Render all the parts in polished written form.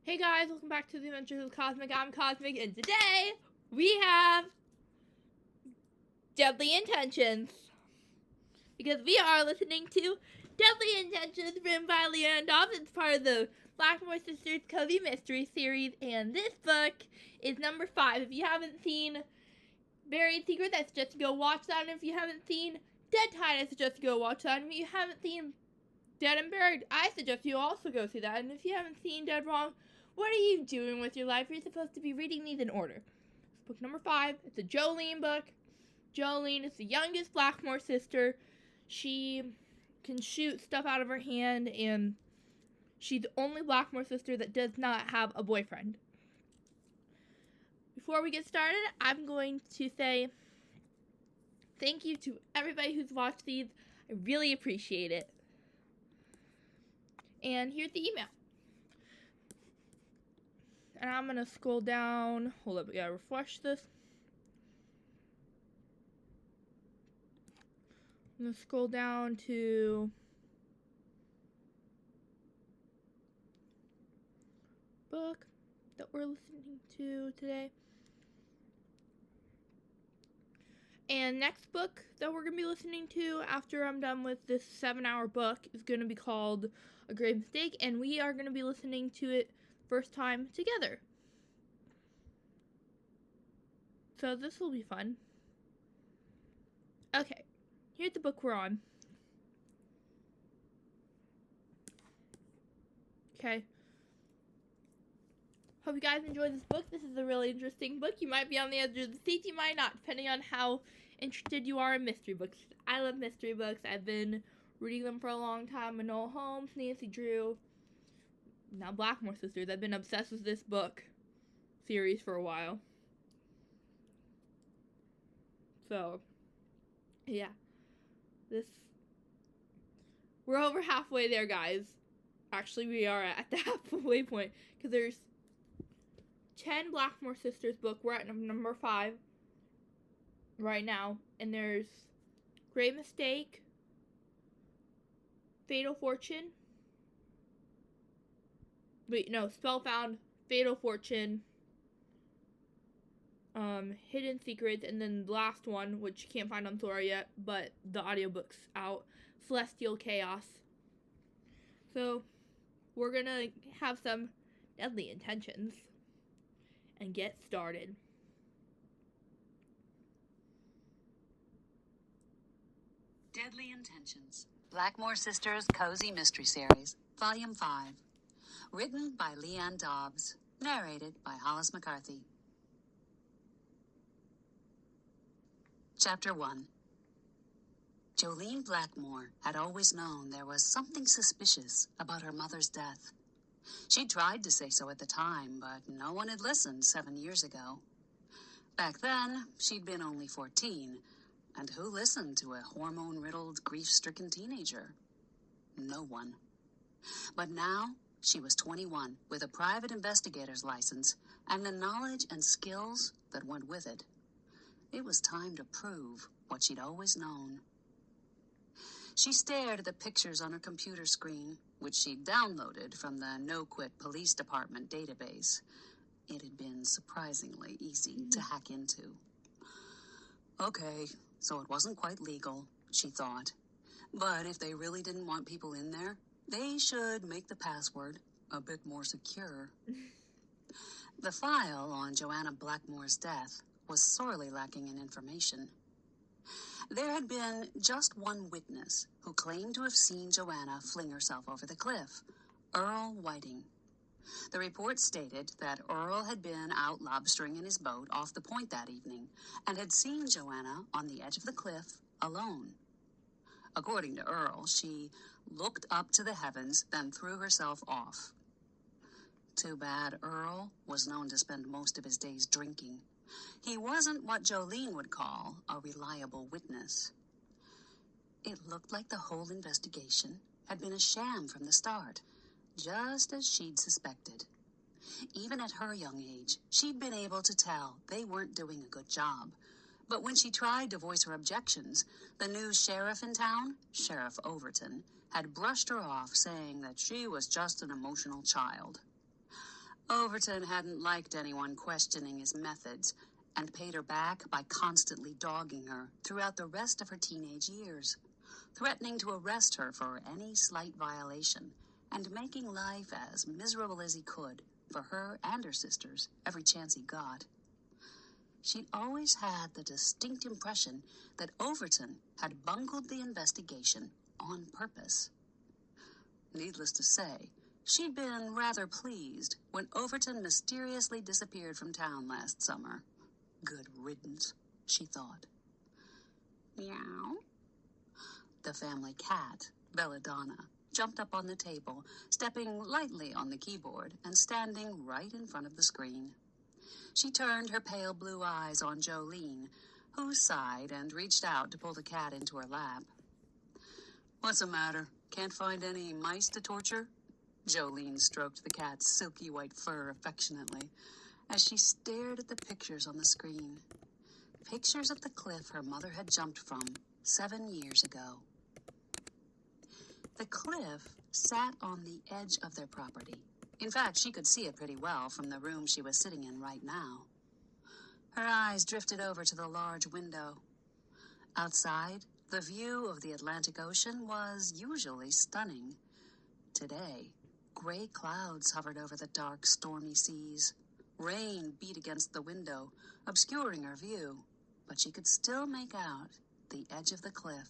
Hey guys, welcome back to the Adventures of Cosmic. I'm Cosmic, and today we have Deadly Intentions. Because we are listening to Deadly Intentions written by Leanne Dobbs. It's part of the Blackmore Sisters Cozy Mystery series, and this book is number 5. If you haven't seen Buried Secrets, I suggest you go watch that. And if you haven't seen Dead Tide, I suggest you go watch that. And if you haven't seen Dead and Buried, I suggest you also go see that. And if you haven't seen Dead Wrong, what are you doing with your life? You're supposed to be reading these in order. It's book number 5. It's a Jolene book. Jolene is the youngest Blackmore sister. She can shoot stuff out of her hand, and she's the only Blackmore sister that does not have a boyfriend. Before we get started, I'm going to say thank you to everybody who's watched these. I really appreciate it. And here's the email. And I'm going to scroll down. Hold up, we gotta refresh this. I'm going to scroll down to book that we're listening to today. And next book that we're going to be listening to after I'm done with this 7-hour book is going to be called A Grave Mistake, and we are going to be listening to it first time together. So this will be fun. Okay, here's the book we're on. Okay. Hope you guys enjoyed this book. This is a really interesting book. You might be on the edge of the seat, you might not, depending on how interested you are in mystery books. I love mystery books. I've been reading them for a long time. Enola Holmes, Nancy Drew, now Blackmore Sisters. I've been obsessed with this book series for a while. So, yeah. We're over halfway there, guys. Actually, we are at the halfway point, because there's 10 Blackmore Sisters book. We're at number 5 right now, and there's Grave Mistake, Fatal Fortune. Wait, no, Spellbound, Fatal Fortune, Hidden Secrets, and then the last one, which you can't find on Sora yet, but the audiobook's out, Celestial Chaos. So, we're gonna have some Deadly Intentions and get started. Deadly Intentions, Blackmore Sisters Cozy Mystery Series, Volume 5. Written by Leanne Dobbs. Narrated by Hollis McCarthy. Chapter 1. Jolene Blackmore had always known there was something suspicious about her mother's death. She tried to say so at the time, but no one had listened 7 years ago. Back then, she'd been only 14, and who listened to a hormone-riddled, grief-stricken teenager? No one. But now, she was 21, with a private investigator's license, and the knowledge and skills that went with it. It was time to prove what she'd always known. She stared at the pictures on her computer screen, which she'd downloaded from the No Quit Police Department database. It had been surprisingly easy to hack into. Okay, so it wasn't quite legal, she thought. But if they really didn't want people in there, they should make the password a bit more secure. The file on Joanna Blackmore's death was sorely lacking in information. There had been just one witness who claimed to have seen Joanna fling herself over the cliff, Earl Whiting. The report stated that Earl had been out lobstering in his boat off the point that evening and had seen Joanna on the edge of the cliff alone. According to Earl, she looked up to the heavens, then threw herself off. Too bad Earl was known to spend most of his days drinking. He wasn't what Jolene would call a reliable witness. It looked like the whole investigation had been a sham from the start, just as she'd suspected. Even at her young age, she'd been able to tell they weren't doing a good job. But when she tried to voice her objections, the new sheriff in town, Sheriff Overton, had brushed her off, saying that she was just an emotional child. Overton hadn't liked anyone questioning his methods and paid her back by constantly dogging her throughout the rest of her teenage years, threatening to arrest her for any slight violation and making life as miserable as he could for her and her sisters every chance he got. She'd always had the distinct impression that Overton had bungled the investigation on purpose. Needless to say, she'd been rather pleased when Overton mysteriously disappeared from town last summer. Good riddance, she thought. Meow. The family cat, Belladonna, jumped up on the table, stepping lightly on the keyboard and standing right in front of the screen. She turned her pale blue eyes on Jolene, who sighed and reached out to pull the cat into her lap. What's the matter? Can't find any mice to torture? Jolene stroked the cat's silky white fur affectionately as she stared at the pictures on the screen. Pictures of the cliff her mother had jumped from 7 years ago. The cliff sat on the edge of their property. In fact, she could see it pretty well from the room she was sitting in right now. Her eyes drifted over to the large window. Outside, the view of the Atlantic Ocean was usually stunning. Today, gray clouds hovered over the dark, stormy seas. Rain beat against the window, obscuring her view, but she could still make out the edge of the cliff.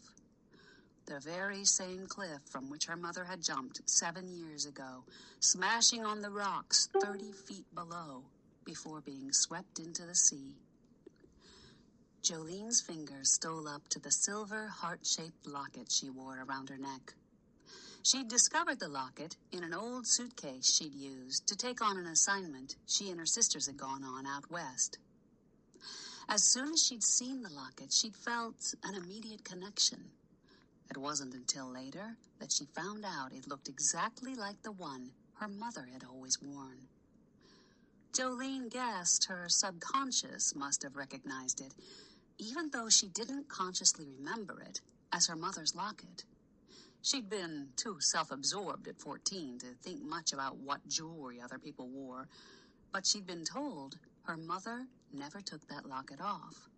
The very same cliff from which her mother had jumped 7 years ago, smashing on the rocks 30 feet below before being swept into the sea. Jolene's fingers stole up to the silver heart-shaped locket she wore around her neck. She'd discovered the locket in an old suitcase she'd used to take on an assignment she and her sisters had gone on out west. As soon as she'd seen the locket, she'd felt an immediate connection. It wasn't until later that she found out it looked exactly like the one her mother had always worn. Jolene guessed her subconscious must have recognized it, even though she didn't consciously remember it as her mother's locket. She'd been too self-absorbed at 14 to think much about what jewelry other people wore, but she'd been told her mother never took that locket off.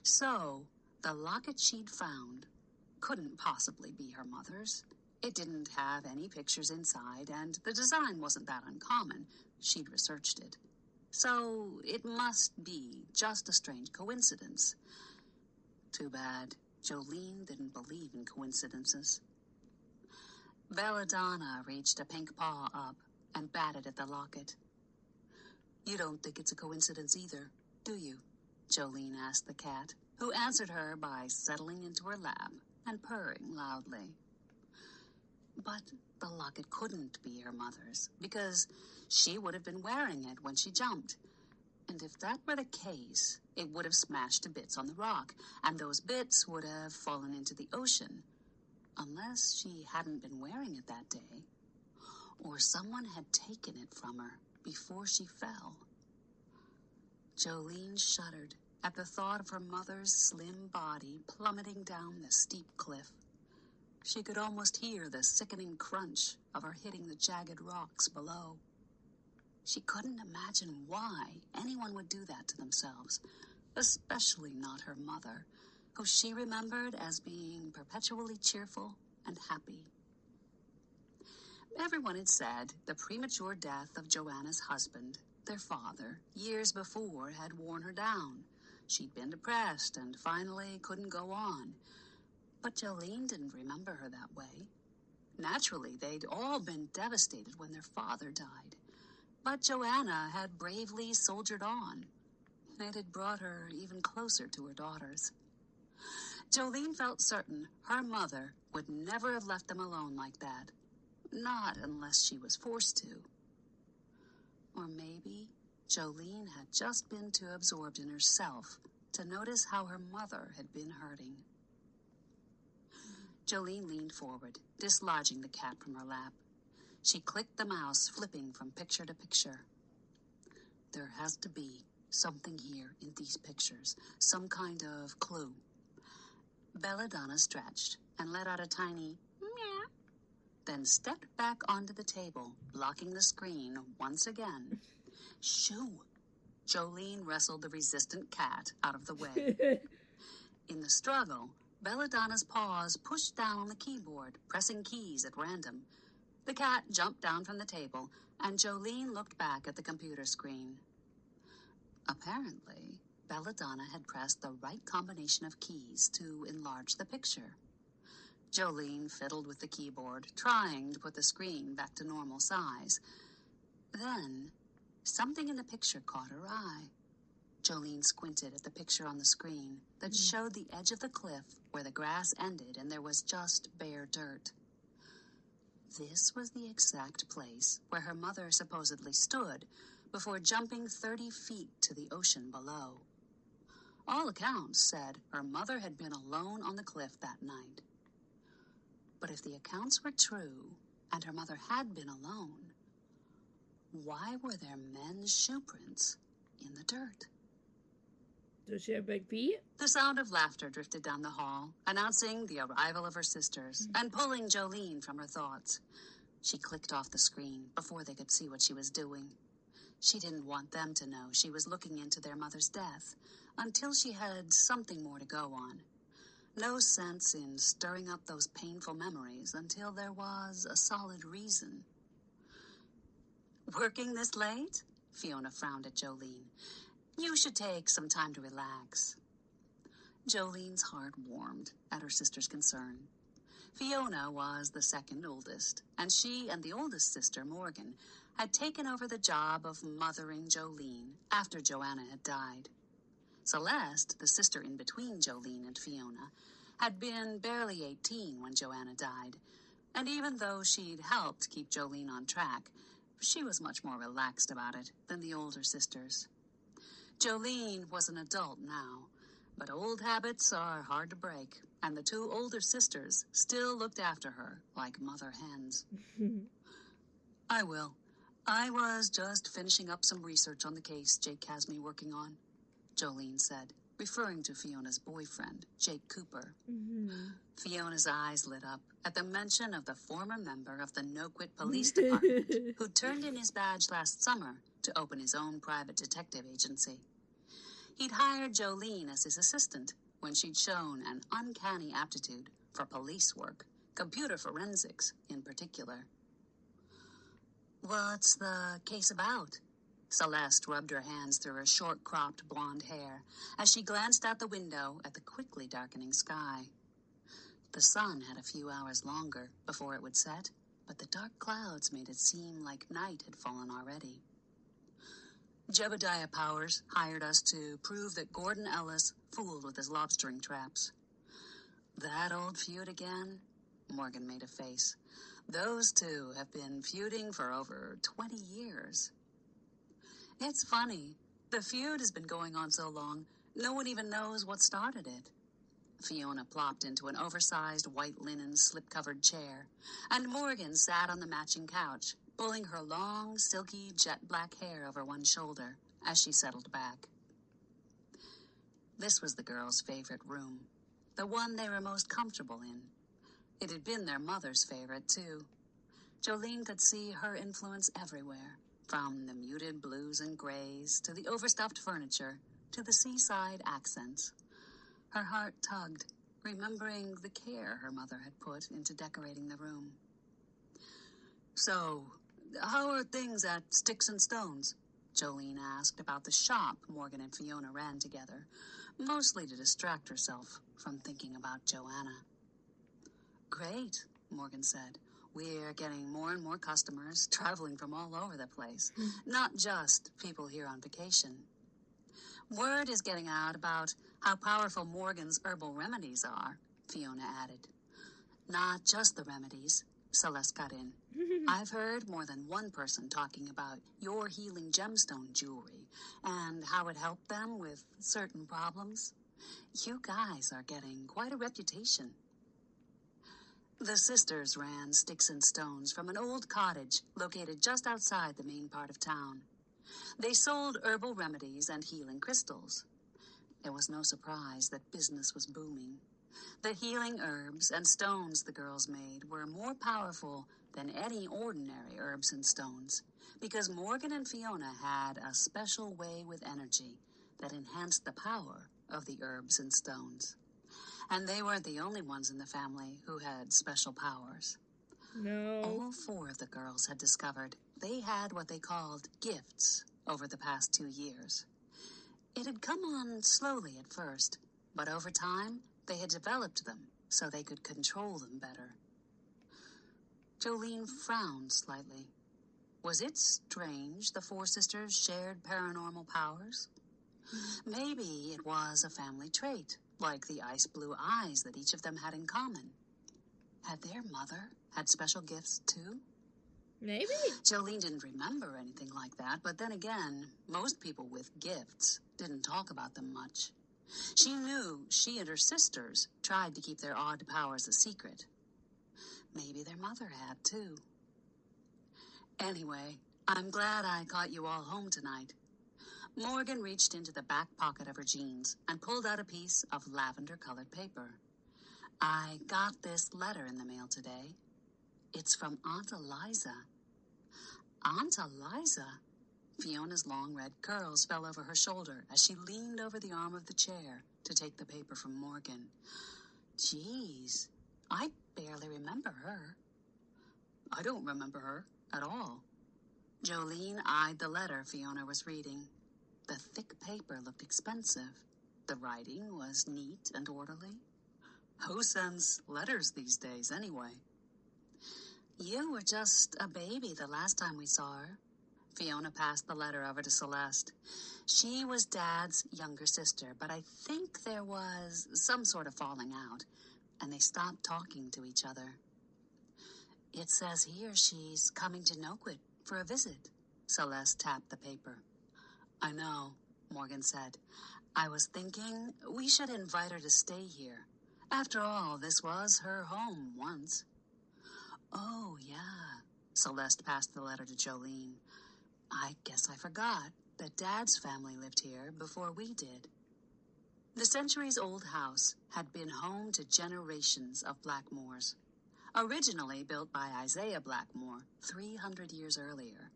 So, the locket she'd found couldn't possibly be her mother's. It didn't have any pictures inside, and the design wasn't that uncommon. She'd researched it. So, it must be just a strange coincidence. Too bad Jolene didn't believe in coincidences. Belladonna reached a pink paw up and batted at the locket. You don't think it's a coincidence either, do you? Jolene asked the cat, who answered her by settling into her lap and purring loudly. But the locket couldn't be her mother's, because she would have been wearing it when she jumped. And if that were the case, it would have smashed to bits on the rock, and those bits would have fallen into the ocean, unless she hadn't been wearing it that day, or someone had taken it from her before she fell. Jolene shuddered at the thought of her mother's slim body plummeting down the steep cliff. She could almost hear the sickening crunch of her hitting the jagged rocks below. She couldn't imagine why anyone would do that to themselves, especially not her mother, who she remembered as being perpetually cheerful and happy. Everyone had said the premature death of Joanna's husband, their father, years before had worn her down. She'd been depressed and finally couldn't go on. But Jolene didn't remember her that way. Naturally, they'd all been devastated when their father died. But Joanna had bravely soldiered on. It had brought her even closer to her daughters. Jolene felt certain her mother would never have left them alone like that. Not unless she was forced to. Or maybe Jolene had just been too absorbed in herself to notice how her mother had been hurting. Jolene leaned forward, dislodging the cat from her lap. She clicked the mouse, flipping from picture to picture. There has to be something here in these pictures, some kind of clue. Belladonna stretched and let out a tiny meow. then stepped back onto the table, blocking the screen once again. Shoo! Jolene wrestled the resistant cat out of the way. In the struggle, Belladonna's paws pushed down on the keyboard, pressing keys at random. The cat jumped down from the table, and Jolene looked back at the computer screen. Apparently, Belladonna had pressed the right combination of keys to enlarge the picture. Jolene fiddled with the keyboard, trying to put the screen back to normal size. Then, something in the picture caught her eye. Jolene squinted at the picture on the screen that showed the edge of the cliff where the grass ended and there was just bare dirt. This was the exact place where her mother supposedly stood before jumping 30 feet to the ocean below. All accounts said her mother had been alone on the cliff that night. But if the accounts were true, and her mother had been alone, why were there men's shoe prints in the dirt? Does she have big feet? The sound of laughter drifted down the hall, announcing the arrival of her sisters, and pulling Jolene from her thoughts. She clicked off the screen before they could see what she was doing. She didn't want them to know she was looking into their mother's death, until she had something more to go on. No sense in stirring up those painful memories until there was a solid reason. Working this late? Fiona frowned at Jolene. You should take some time to relax. Jolene's heart warmed at her sister's concern. Fiona was the second oldest, and she and the oldest sister, Morgan, had taken over the job of mothering Jolene after Joanna had died. Celeste, the sister in between Jolene and Fiona, had been barely 18 when Joanna died, and even though she'd helped keep Jolene on track, she was much more relaxed about it than the older sisters. Jolene was an adult now, but old habits are hard to break, and the two older sisters still looked after her like mother hens. I will. I was just finishing up some research on the case Jake has me working on, Jolene said, referring to Fiona's boyfriend, Jake Cooper. Fiona's eyes lit up at the mention of the former member of the No-Quit Police Department who turned in his badge last summer to open his own private detective agency. He'd hired Jolene as his assistant when she'd shown an uncanny aptitude for police work, computer forensics in particular. What's the case about? Celeste rubbed her hands through her short-cropped blonde hair as she glanced out the window at the quickly darkening sky. The sun had a few hours longer before it would set, but the dark clouds made it seem like night had fallen already. Jebediah Powers hired us to prove that Gordon Ellis fooled with his lobstering traps. That old feud again? Morgan made a face. Those two have been feuding for over 20 years. It's funny. The feud has been going on so long, no one even knows what started it. Fiona plopped into an oversized white linen slip-covered chair, and Morgan sat on the matching couch, pulling her long, silky, jet-black hair over one shoulder as she settled back. This was the girls' favorite room, the one they were most comfortable in. It had been their mother's favorite, too. Jolene could see her influence everywhere, from the muted blues and grays to the overstuffed furniture to the seaside accents. Her heart tugged, remembering the care her mother had put into decorating the room. So, how are things at Sticks and Stones? Jolene asked about the shop Morgan and Fiona ran together, mostly to distract herself from thinking about Joanna. Great, Morgan said. We're getting more and more customers traveling from all over the place, not just people here on vacation. Word is getting out about how powerful Morgan's herbal remedies are, Fiona added. Not just the remedies, Celeste cut in. I've heard more than one person talking about your healing gemstone jewelry and how it helped them with certain problems. You guys are getting quite a reputation. The sisters ran Sticks and Stones from an old cottage located just outside the main part of town. They sold herbal remedies and healing crystals. There was no surprise that business was booming. The healing herbs and stones the girls made were more powerful than any ordinary herbs and stones, because Morgan and Fiona had a special way with energy that enhanced the power of the herbs and stones. And they weren't the only ones in the family who had special powers. No. All four of the girls had discovered they had what they called gifts over the past 2 years. It had come on slowly at first, but over time, they had developed them so they could control them better. Jolene frowned slightly. Was it strange the four sisters shared paranormal powers? Maybe it was a family trait, like the ice blue eyes that each of them had in common. Had their mother had special gifts too? Maybe. Jolene didn't remember anything like that, but then again, most people with gifts didn't talk about them much. She knew she and her sisters tried to keep their odd powers a secret. Maybe their mother had too. Anyway, I'm glad I got you all home tonight. Morgan reached into the back pocket of her jeans and pulled out a piece of lavender-colored paper. I got this letter in the mail today. It's from Aunt Eliza. Aunt Eliza? Fiona's long red curls fell over her shoulder as she leaned over the arm of the chair to take the paper from Morgan. Geez, I barely remember her. I don't remember her at all. Jolene eyed the letter Fiona was reading. The thick paper looked expensive. The writing was neat and orderly. Who sends letters these days, anyway? You were just a baby the last time we saw her. Fiona passed the letter over to Celeste. She was Dad's younger sister, but I think there was some sort of falling out, and they stopped talking to each other. It says here she's coming to Noquit for a visit. Celeste tapped the paper. I know, Morgan said. I was thinking we should invite her to stay here. After all, this was her home once. Oh, yeah. Celeste passed the letter to Jolene. I guess I forgot that Dad's family lived here before we did. The centuries-old house had been home to generations of Blackmores. Originally built by Isaiah Blackmore 300 years earlier,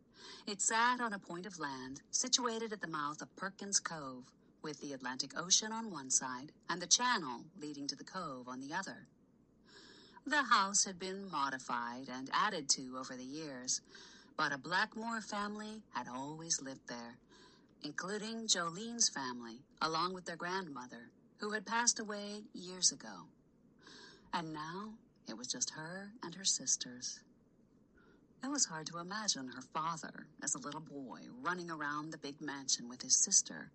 it sat on a point of land situated at the mouth of Perkins Cove, with the Atlantic Ocean on one side and the channel leading to the cove on the other. The house had been modified and added to over the years, but a Blackmore family had always lived there, including Jolene's family, along with their grandmother, who had passed away years ago. And now it was just her and her sisters. It was hard to imagine her father as a little boy running around the big mansion with his sister,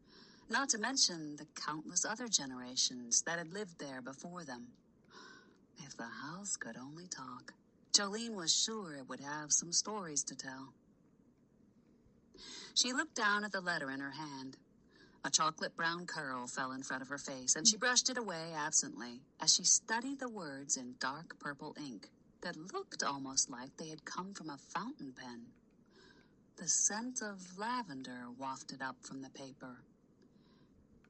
not to mention the countless other generations that had lived there before them. If the house could only talk, Jolene was sure it would have some stories to tell. She looked down at the letter in her hand. A chocolate brown curl fell in front of her face, and she brushed it away absently as she studied the words in dark purple ink that looked almost like they had come from a fountain pen. The scent of lavender wafted up from the paper.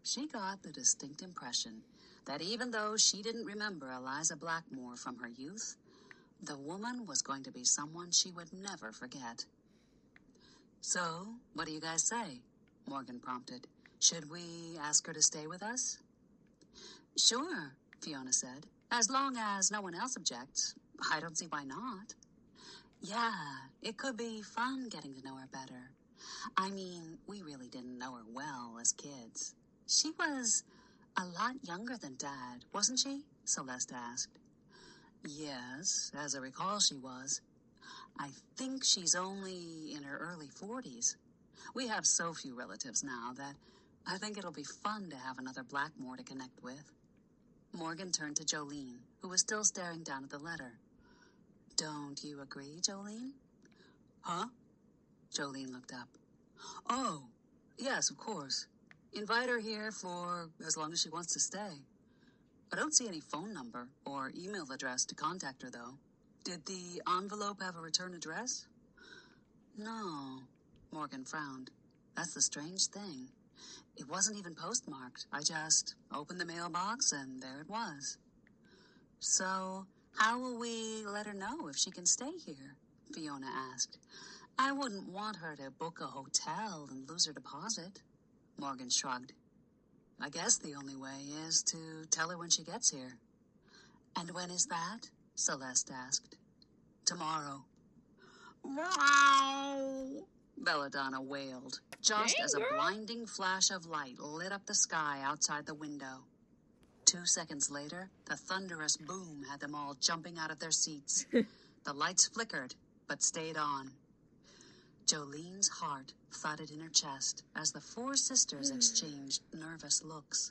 She got the distinct impression that even though she didn't remember Eliza Blackmore from her youth, the woman was going to be someone she would never forget. So, what do you guys say? Morgan prompted. Should we ask her to stay with us? Sure, Fiona said. As long as no one else objects, I don't see why not. Yeah, it could be fun getting to know her better. I mean, we really didn't know her well as kids. She was a lot younger than Dad, wasn't she? Celeste asked. Yes, as I recall she was. I think she's only in her early 40s. We have so few relatives now that I think it'll be fun to have another Blackmore to connect with. Morgan turned to Jolene, who was still staring down at the letter. Don't you agree, Jolene? Huh? Jolene looked up. Oh, yes, of course. Invite her here for as long as she wants to stay. I don't see any phone number or email address to contact her, though. Did the envelope have a return address? No, Morgan frowned. That's the strange thing. It wasn't even postmarked. I just opened the mailbox and there it was. So, how will we let her know if she can stay here? Fiona asked. I wouldn't want her to book a hotel and lose her deposit. Morgan shrugged. I guess the only way is to tell her when she gets here. And when is that? Celeste asked. Tomorrow. Wow! Belladonna wailed, just Dang, as a girl. blinding flash of light lit up the sky outside the window. 2 seconds later, the thunderous boom had them all jumping out of their seats. The lights flickered, but stayed on. Jolene's heart thudded in her chest as the four sisters exchanged nervous looks.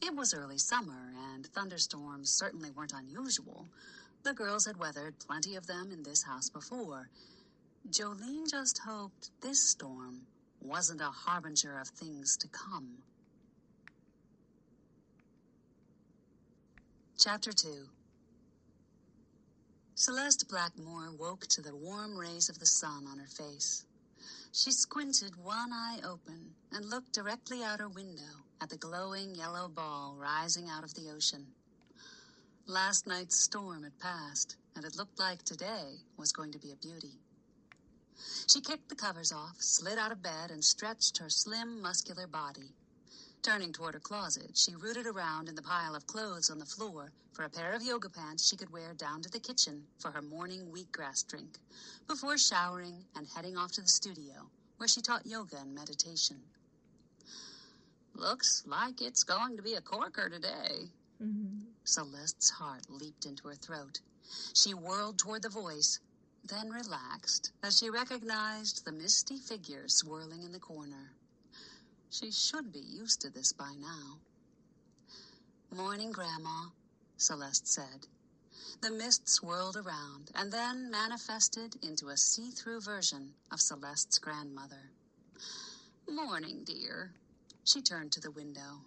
It was early summer, and thunderstorms certainly weren't unusual. The girls had weathered plenty of them in this house before. Jolene just hoped this storm wasn't a harbinger of things to come. Chapter 2. Celeste Blackmore woke to the warm rays of the sun on her face. She squinted one eye open and looked directly out her window at the glowing yellow ball rising out of the ocean. Last night's storm had passed, and it looked like today was going to be a beauty. She kicked the covers off, slid out of bed, and stretched her slim, muscular body. Turning toward her closet, she rooted around in the pile of clothes on the floor for a pair of yoga pants she could wear down to the kitchen for her morning wheatgrass drink, before showering and heading off to the studio, where she taught yoga and meditation. Looks like it's going to be a corker today. Celeste's heart leaped into her throat. She whirled toward the voice, then relaxed as she recognized the misty figure swirling in the corner. She should be used to this by now. Morning, Grandma, Celeste said. The mist swirled around and then manifested into a see-through version of Celeste's grandmother. Morning, dear. She turned to the window.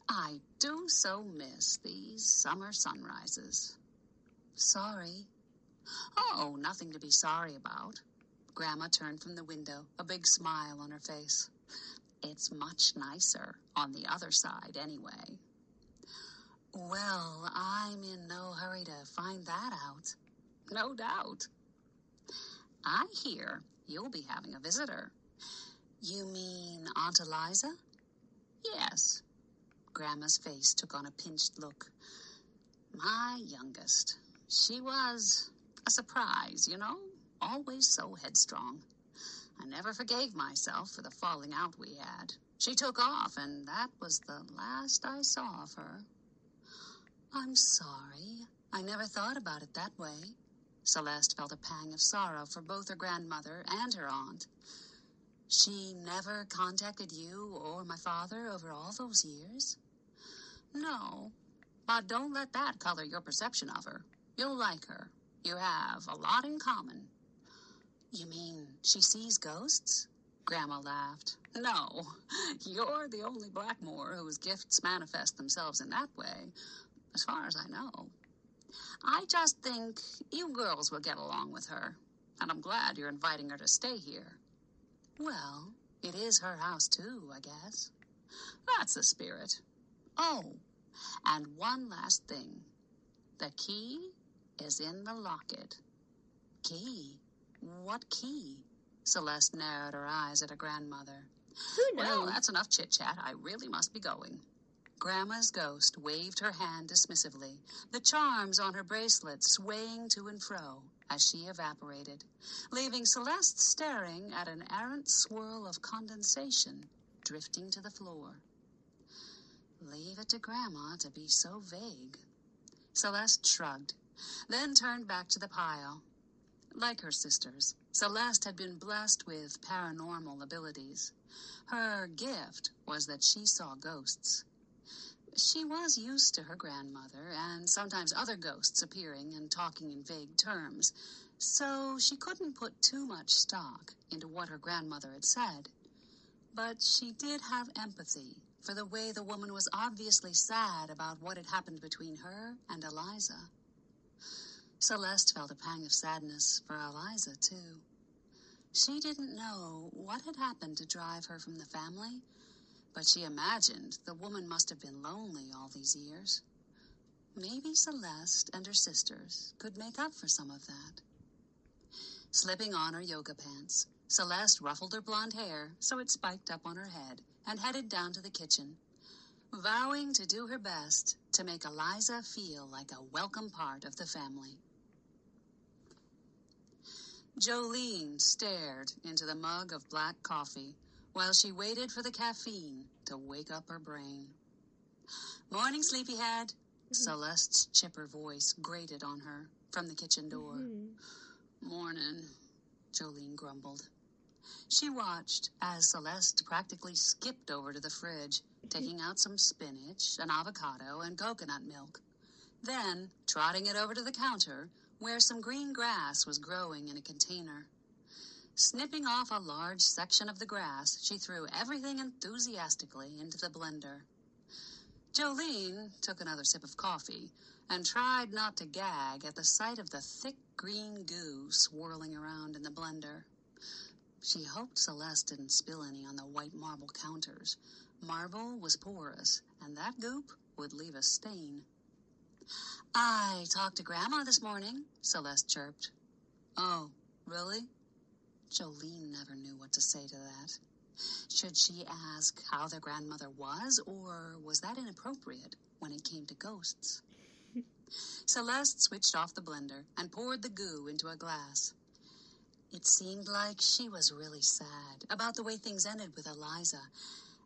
I do so miss these summer sunrises. Sorry. Oh, nothing to be sorry about. Grandma turned from the window, a big smile on her face. It's much nicer on the other side, anyway. Well, I'm in no hurry to find that out. No doubt. I hear you'll be having a visitor. You mean Aunt Eliza? Yes. Grandma's face took on a pinched look. My youngest. She was a surprise, you know? Always so headstrong. I never forgave myself for the falling out we had. She took off, and that was the last I saw of her. I'm sorry. I never thought about it that way. Celeste felt a pang of sorrow for both her grandmother and her aunt. She never contacted you or my father over all those years? No, but don't let that color your perception of her. You'll like her. You have a lot in common. You mean she sees ghosts? Grandma laughed. No, you're the only Blackmore whose gifts manifest themselves in that way, as far as I know. I just think you girls will get along with her, and I'm glad you're inviting her to stay here. Well, it is her house too, I guess. That's the spirit. Oh, and one last thing. The key is in the locket. Key? What key? Celeste narrowed her eyes at her grandmother. Who knows? Well, that's enough chit-chat. I really must be going. Grandma's ghost waved her hand dismissively, the charms on her bracelet swaying to and fro as she evaporated, leaving Celeste staring at an errant swirl of condensation drifting to the floor. Leave it to Grandma to be so vague. Celeste shrugged, then turned back to the pile. Like her sisters, Celeste had been blessed with paranormal abilities. Her gift was that she saw ghosts. She was used to her grandmother, and sometimes other ghosts appearing and talking in vague terms, so she couldn't put too much stock into what her grandmother had said. But she did have empathy for the way the woman was obviously sad about what had happened between her and Eliza. Celeste felt a pang of sadness for Eliza, too. She didn't know what had happened to drive her from the family, but she imagined the woman must have been lonely all these years. Maybe Celeste and her sisters could make up for some of that. Slipping on her yoga pants, Celeste ruffled her blonde hair so it spiked up on her head and headed down to the kitchen, vowing to do her best to make Eliza feel like a welcome part of the family. Jolene stared into the mug of black coffee while she waited for the caffeine to wake up her brain. "Morning, sleepyhead," Celeste's chipper voice grated on her from the kitchen door. "Morning," Jolene grumbled. She watched as Celeste practically skipped over to the fridge, taking out some spinach, an avocado, and coconut milk. Then, trotting it over to the counter, where some green grass was growing in a container. Snipping off a large section of the grass, she threw everything enthusiastically into the blender. Jolene took another sip of coffee and tried not to gag at the sight of the thick green goo swirling around in the blender. She hoped Celeste didn't spill any on the white marble counters. Marble was porous, and that goop would leave a stain. "I talked to Grandma this morning," Celeste chirped. "Oh, really?" Jolene never knew what to say to that. Should she ask how their grandmother was, or was that inappropriate when it came to ghosts? Celeste switched off the blender and poured the goo into a glass. It seemed like she was really sad about the way things ended with Eliza,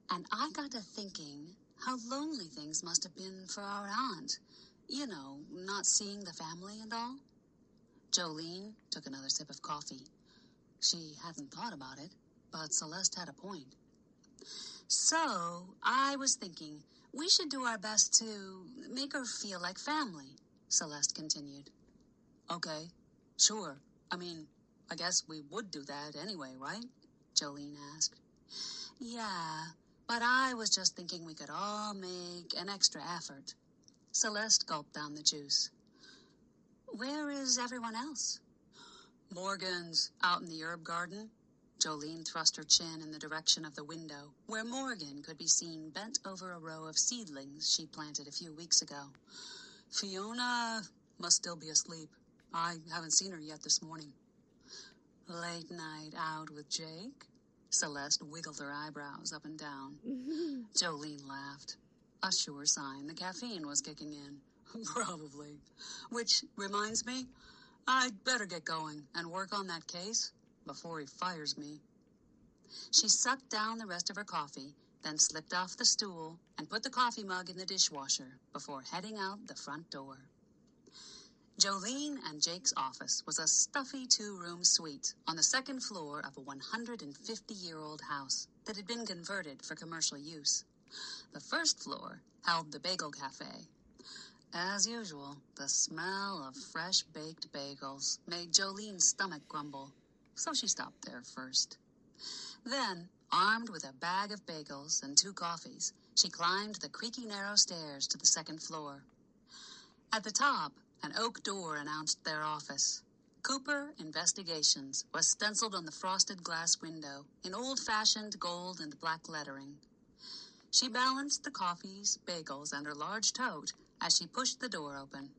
and I got to thinking how lonely things must have been for our aunt. You know, not seeing the family and all. Jolene took another sip of coffee. She hadn't thought about it, but Celeste had a point. "So, I was thinking we should do our best to make her feel like family," Celeste continued. "Okay, sure. I guess we would do that anyway, right?" Jolene asked. "Yeah, but I was just thinking we could all make an extra effort." Celeste gulped down the juice. "Where is everyone else?" "Morgan's out in the herb garden." Jolene thrust her chin in the direction of the window, where Morgan could be seen bent over a row of seedlings she planted a few weeks ago. "Fiona must still be asleep. I haven't seen her yet this morning." "Late night out with Jake?" Celeste wiggled her eyebrows up and down. Jolene laughed. A sure sign the caffeine was kicking in. "Probably. Which reminds me, I'd better get going and work on that case before he fires me." She sucked down the rest of her coffee, then slipped off the stool and put the coffee mug in the dishwasher before heading out the front door. Jolene and Jake's office was a stuffy two-room suite on the second floor of a 150-year-old house that had been converted for commercial use. The first floor held the bagel cafe. As usual, the smell of fresh-baked bagels made Jolene's stomach grumble, so she stopped there first. Then, armed with a bag of bagels and 2 coffees, she climbed the creaky narrow stairs to the second floor. At the top, an oak door announced their office. Cooper Investigations was stenciled on the frosted glass window in old-fashioned gold and black lettering. She balanced the coffees, bagels, and her large tote as she pushed the door open.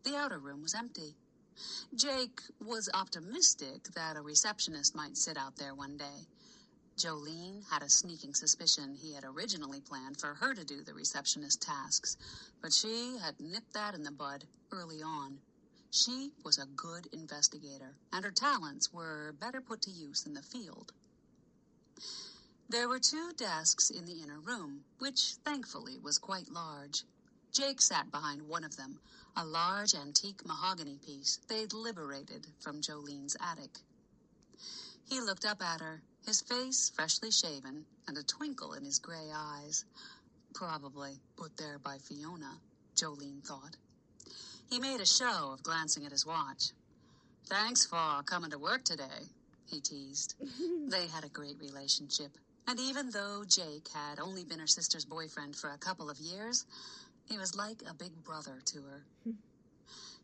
The outer room was empty. Jake was optimistic that a receptionist might sit out there one day. Jolene had a sneaking suspicion he had originally planned for her to do the receptionist tasks, but she had nipped that in the bud early on. She was a good investigator, and her talents were better put to use in the field. There were 2 desks in the inner room, which thankfully was quite large. Jake sat behind one of them, a large antique mahogany piece they'd liberated from Jolene's attic. He looked up at her, his face freshly shaven and a twinkle in his gray eyes. Probably put there by Fiona, Jolene thought. He made a show of glancing at his watch. "Thanks for coming to work today," he teased. They had a great relationship, and even though Jake had only been her sister's boyfriend for a couple of years, he was like a big brother to her.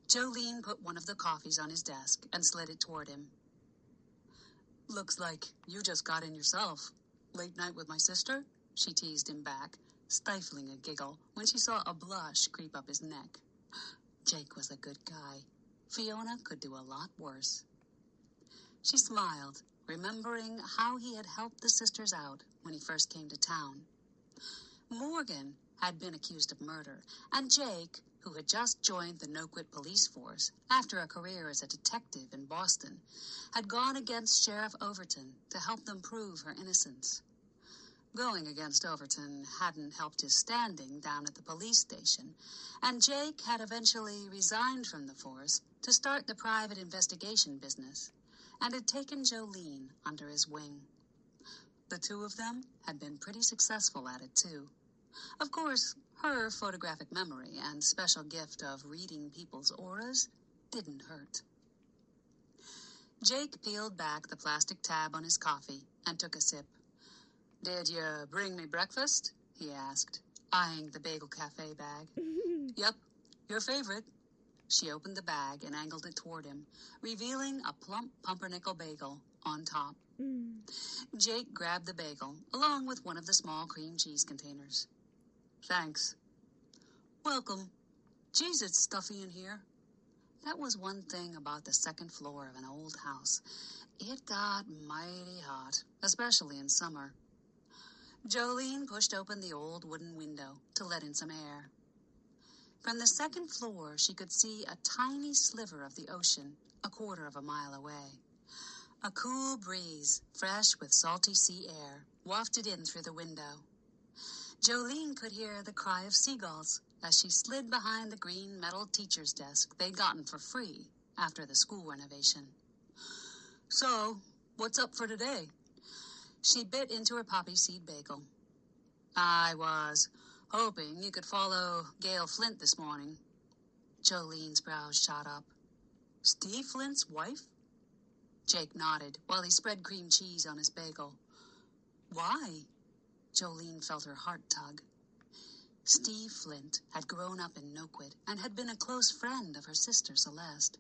Jolene put one of the coffees on his desk and slid it toward him. "Looks like you just got in yourself. Late night with my sister?" she teased him back, stifling a giggle when she saw a blush creep up his neck. Jake was a good guy. Fiona could do a lot worse. She smiled, remembering how he had helped the sisters out when he first came to town. Morgan had been accused of murder, and Jake, who had just joined the No-Quit police force after a career as a detective in Boston, had gone against Sheriff Overton to help them prove her innocence. Going against Overton hadn't helped his standing down at the police station, and Jake had eventually resigned from the force to start the private investigation business, and had taken Jolene under his wing. The two of them had been pretty successful at it, too. Of course, her photographic memory and special gift of reading people's auras didn't hurt. Jake peeled back the plastic tab on his coffee and took a sip. "Did you bring me breakfast?" he asked, eyeing the Bagel Cafe bag. "Yep, your favorite." She opened the bag and angled it toward him, revealing a plump pumpernickel bagel on top. Jake grabbed the bagel, along with one of the small cream cheese containers. "Thanks." "Welcome. Geez, it's stuffy in here." That was one thing about the second floor of an old house. It got mighty hot, especially in summer. Jolene pushed open the old wooden window to let in some air. From the second floor, she could see a tiny sliver of the ocean, a quarter of a mile away. A cool breeze, fresh with salty sea air, wafted in through the window. Jolene could hear the cry of seagulls as she slid behind the green metal teacher's desk they'd gotten for free after the school renovation. "So, what's up for today?" She bit into her poppy seed bagel. "I was hoping you could follow Gail Flint this morning." Jolene's brows shot up. "Steve Flint's wife?" Jake nodded while he spread cream cheese on his bagel. "Why?" Jolene felt her heart tug. Steve Flint had grown up in No-Quit and had been a close friend of her sister Celeste.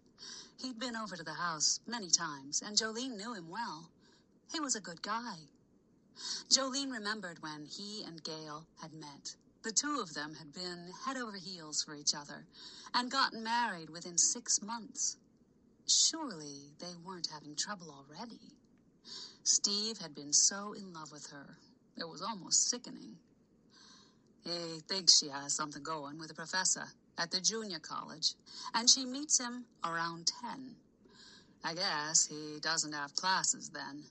He'd been over to the house many times, and Jolene knew him well. He was a good guy. Jolene remembered when he and Gail had met. The two of them had been head over heels for each other and gotten married within 6 months. Surely they weren't having trouble already. Steve had been so in love with her, it was almost sickening. He thinks she has something going with a professor at the junior college, and she meets him around 10. I guess he doesn't have classes then.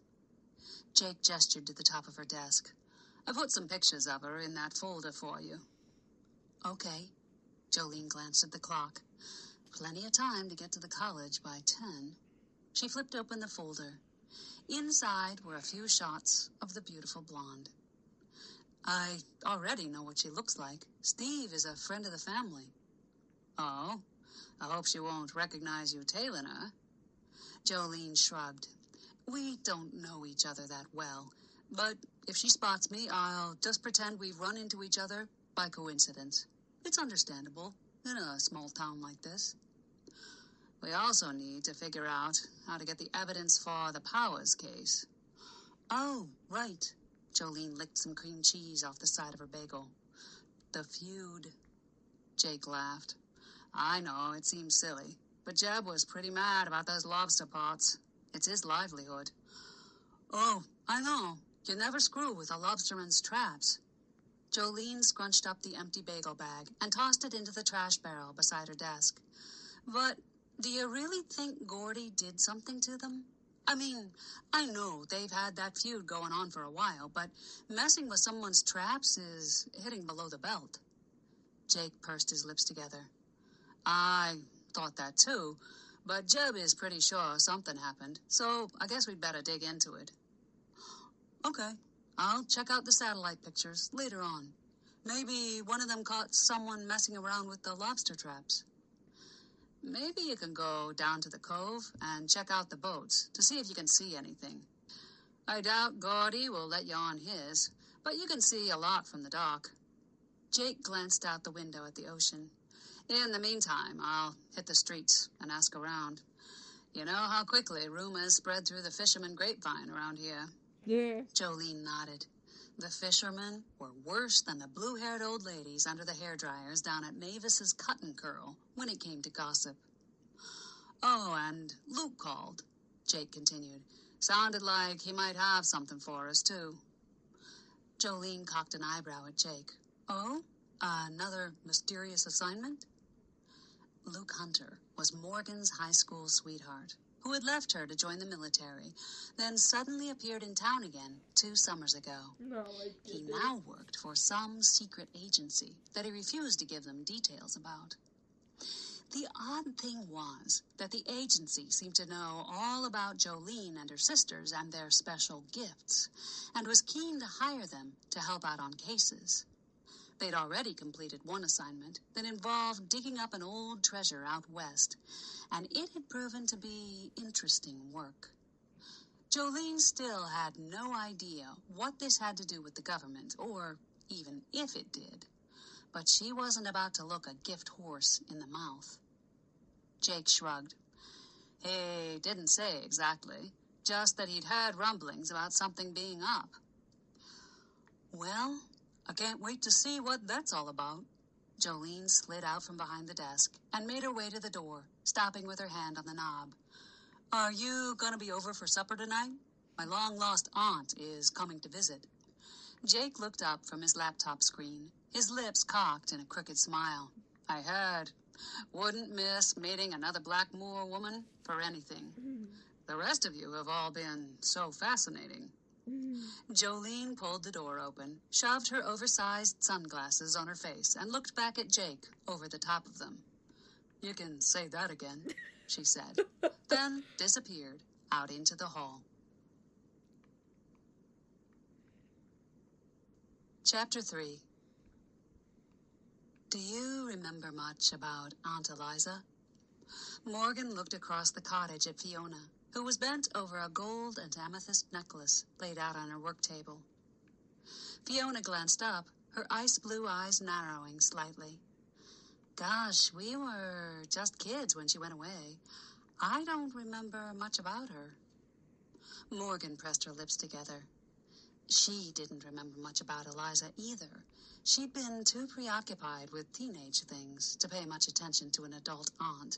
Jake gestured to the top of her desk. "I put some pictures of her in that folder for you." "Okay." Jolene glanced at the clock. Plenty of time to get to the college by 10. She flipped open the folder. Inside were a few shots of the beautiful blonde. "I already know what she looks like. Steve is a friend of the family." "Oh, I hope she won't recognize you tailing her." Jolene shrugged. "We don't know each other that well, but if she spots me, I'll just pretend we've run into each other by coincidence. It's understandable in a small town like this." "We also need to figure out how to get the evidence for the Powers case." "Oh, right." Jolene licked some cream cheese off the side of her bagel. "The feud." Jake laughed. "I know, it seems silly, but Jeb was pretty mad about those lobster pots. It's his livelihood." "Oh, I know. You never screw with a lobsterman's traps." Jolene scrunched up the empty bagel bag and tossed it into the trash barrel beside her desk. "But do you really think Gordy did something to them? I mean, I know they've had that feud going on for a while, but messing with someone's traps is hitting below the belt." Jake pursed his lips together. "I thought that too, but Jeb is pretty sure something happened, so I guess we'd better dig into it." "Okay, I'll check out the satellite pictures later on. Maybe one of them caught someone messing around with the lobster traps." "Maybe you can go down to the cove and check out the boats to see if you can see anything. I doubt Gordy will let you on his, but you can see a lot from the dock." Jake glanced out the window at the ocean. "In the meantime, I'll hit the streets and ask around. You know how quickly rumors spread through the fisherman grapevine around here." Yeah. Jolene nodded. The fishermen were worse than the blue-haired old ladies under the hairdryers down at Mavis's Cut and Curl when it came to gossip. "Oh, and Luke called." Jake continued. Sounded like he might have something for us, too. Jolene cocked an eyebrow at Jake. Oh? Another mysterious assignment? Luke Hunter was Morgan's high school sweetheart, who had left her to join the military, then suddenly appeared in town again 2 summers ago. No, He now worked for some secret agency that he refused to give them details about. The odd thing was that the agency seemed to know all about Jolene and her sisters and their special gifts, and was keen to hire them to help out on cases. They'd already completed one assignment that involved digging up an old treasure out west, and it had proven to be interesting work. Jolene still had no idea what this had to do with the government, or even if it did, but she wasn't about to look a gift horse in the mouth. Jake shrugged. He didn't say exactly, just that he'd heard rumblings about something being up. Well, I can't wait to see what that's all about. Jolene slid out from behind the desk and made her way to the door, stopping with her hand on the knob. Are you going to be over for supper tonight? My long-lost aunt is coming to visit. Jake looked up from his laptop screen, his lips cocked in a crooked smile. I heard. Wouldn't miss meeting another Blackmore woman for anything. The rest of you have all been so fascinating. Jolene pulled the door open, shoved her oversized sunglasses on her face, and looked back at Jake over the top of them. You can say that again, she said, then disappeared out into the hall. Chapter 3. Do you remember much about Aunt Eliza? Morgan looked across the cottage at Fiona, who was bent over a gold and amethyst necklace laid out on her work table. Fiona glanced up, her ice blue eyes narrowing slightly. Gosh, we were just kids when she went away. I don't remember much about her. Morgan pressed her lips together. She didn't remember much about Eliza either. She'd been too preoccupied with teenage things to pay much attention to an adult aunt,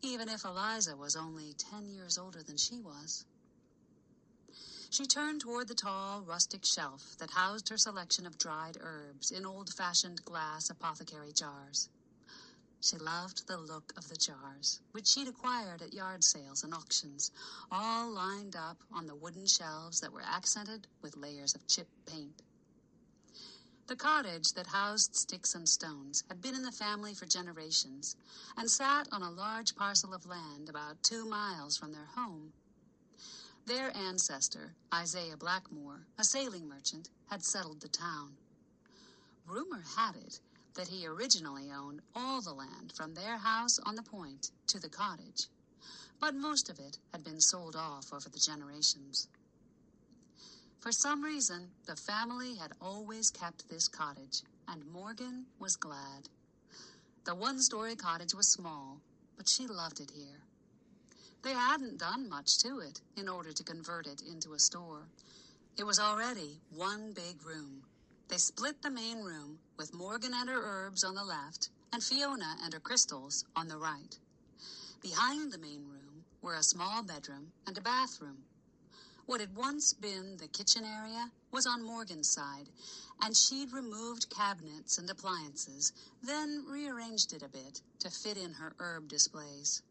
even if Eliza was only 10 years older than she was. She turned toward the tall, rustic shelf that housed her selection of dried herbs in old-fashioned glass apothecary jars. She loved the look of the jars, which she'd acquired at yard sales and auctions, all lined up on the wooden shelves that were accented with layers of chip paint. The cottage that housed Sticks and Stones had been in the family for generations and sat on a large parcel of land about 2 miles from their home. Their ancestor, Isaiah Blackmore, a sailing merchant, had settled the town. Rumor had it that he originally owned all the land from their house on the point to the cottage, but most of it had been sold off over the generations. For some reason, the family had always kept this cottage, and Morgan was glad. The one-story cottage was small, but she loved it here. They hadn't done much to it in order to convert it into a store. It was already one big room. They split the main room with Morgan and her herbs on the left and Fiona and her crystals on the right. Behind the main room were a small bedroom and a bathroom. What had once been the kitchen area was on Morgan's side, and she'd removed cabinets and appliances, then rearranged it a bit to fit in her herb displays.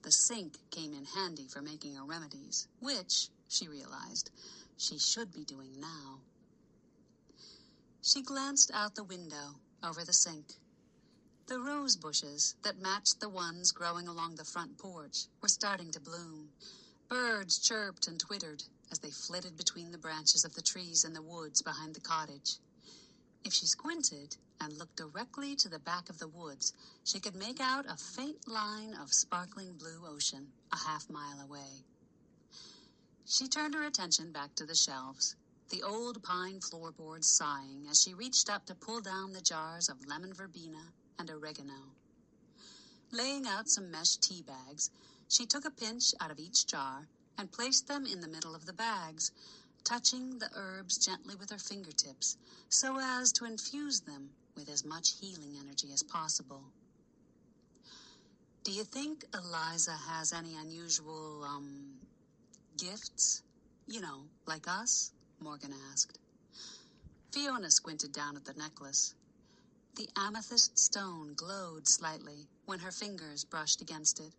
The sink came in handy for making her remedies, which, she realized, she should be doing now. She glanced out the window over the sink. The rose bushes that matched the ones growing along the front porch were starting to bloom. Birds chirped and twittered as they flitted between the branches of the trees in the woods behind the cottage. If she squinted and looked directly to the back of the woods, she could make out a faint line of sparkling blue ocean a half-mile away. She turned her attention back to the shelves, the old pine floorboards sighing as she reached up to pull down the jars of lemon verbena and oregano. Laying out some mesh tea bags, she took a pinch out of each jar and placed them in the middle of the bags, touching the herbs gently with her fingertips so as to infuse them with as much healing energy as possible. Do you think Eliza has any unusual, Gifts? You know, like us? Morgan asked. Fiona squinted down at the necklace. The amethyst stone glowed slightly when her fingers brushed against it.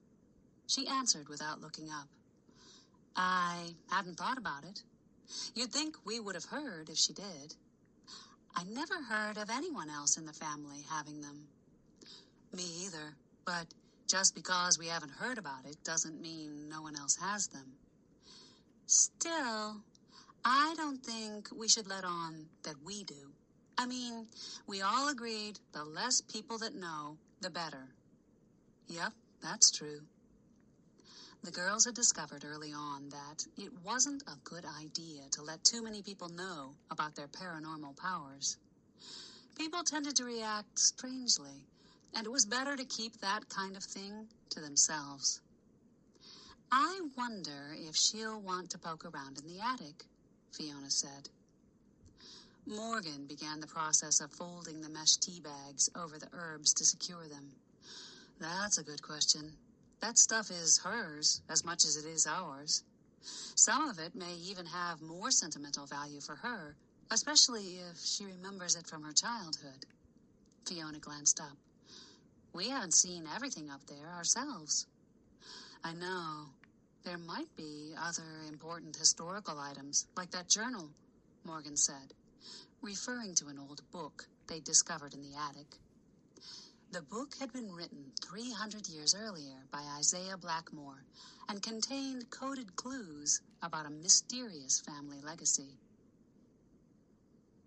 She answered without looking up. I hadn't thought about it. You'd think we would have heard if she did. I never heard of anyone else in the family having them. Me either, but just because we haven't heard about it doesn't mean no one else has them. Still, I don't think we should let on that we do. I mean, we all agreed the less people that know, the better. Yep, that's true. The girls had discovered early on that it wasn't a good idea to let too many people know about their paranormal powers. People tended to react strangely, and it was better to keep that kind of thing to themselves. I wonder if she'll want to poke around in the attic, Fiona said. Morgan began the process of folding the mesh tea bags over the herbs to secure them. That's a good question. That stuff is hers as much as it is ours. Some of it may even have more sentimental value for her, especially if she remembers it from her childhood. Fiona glanced up. We haven't seen everything up there ourselves. I know. There might be other important historical items, like that journal, Morgan said, referring to an old book they'd discovered in the attic. The book had been written 300 years earlier by Isaiah Blackmore and contained coded clues about a mysterious family legacy.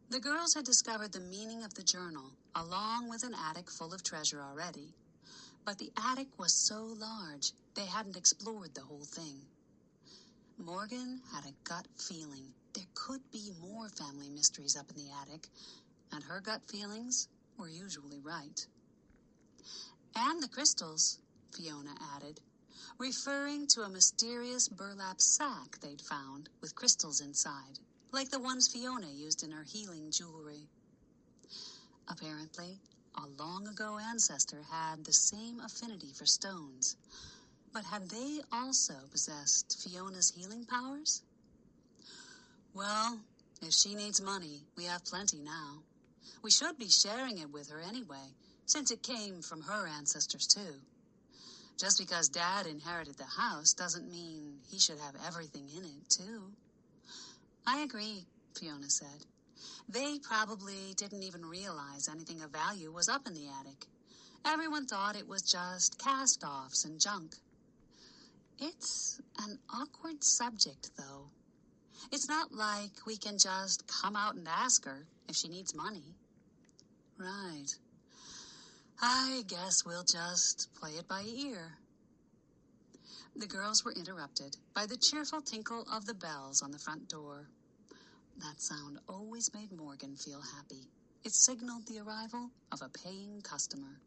The girls had discovered the meaning of the journal, along with an attic full of treasure already. But the attic was so large, they hadn't explored the whole thing. Morgan had a gut feeling there could be more family mysteries up in the attic, and her gut feelings were usually right. And the crystals, Fiona added, referring to a mysterious burlap sack they'd found with crystals inside, like the ones Fiona used in her healing jewelry. Apparently, a long-ago ancestor had the same affinity for stones, but had they also possessed Fiona's healing powers? Well, if she needs money, we have plenty now. We should be sharing it with her anyway, since it came from her ancestors too. Just because Dad inherited the house doesn't mean he should have everything in it too. I agree, Fiona said. They probably didn't even realize anything of value was up in the attic. Everyone thought it was just cast-offs and junk. It's an awkward subject, though. It's not like we can just come out and ask her if she needs money. Right. I guess we'll just play it by ear. The girls were interrupted by the cheerful tinkle of the bells on the front door. That sound always made Morgan feel happy. It signaled the arrival of a paying customer.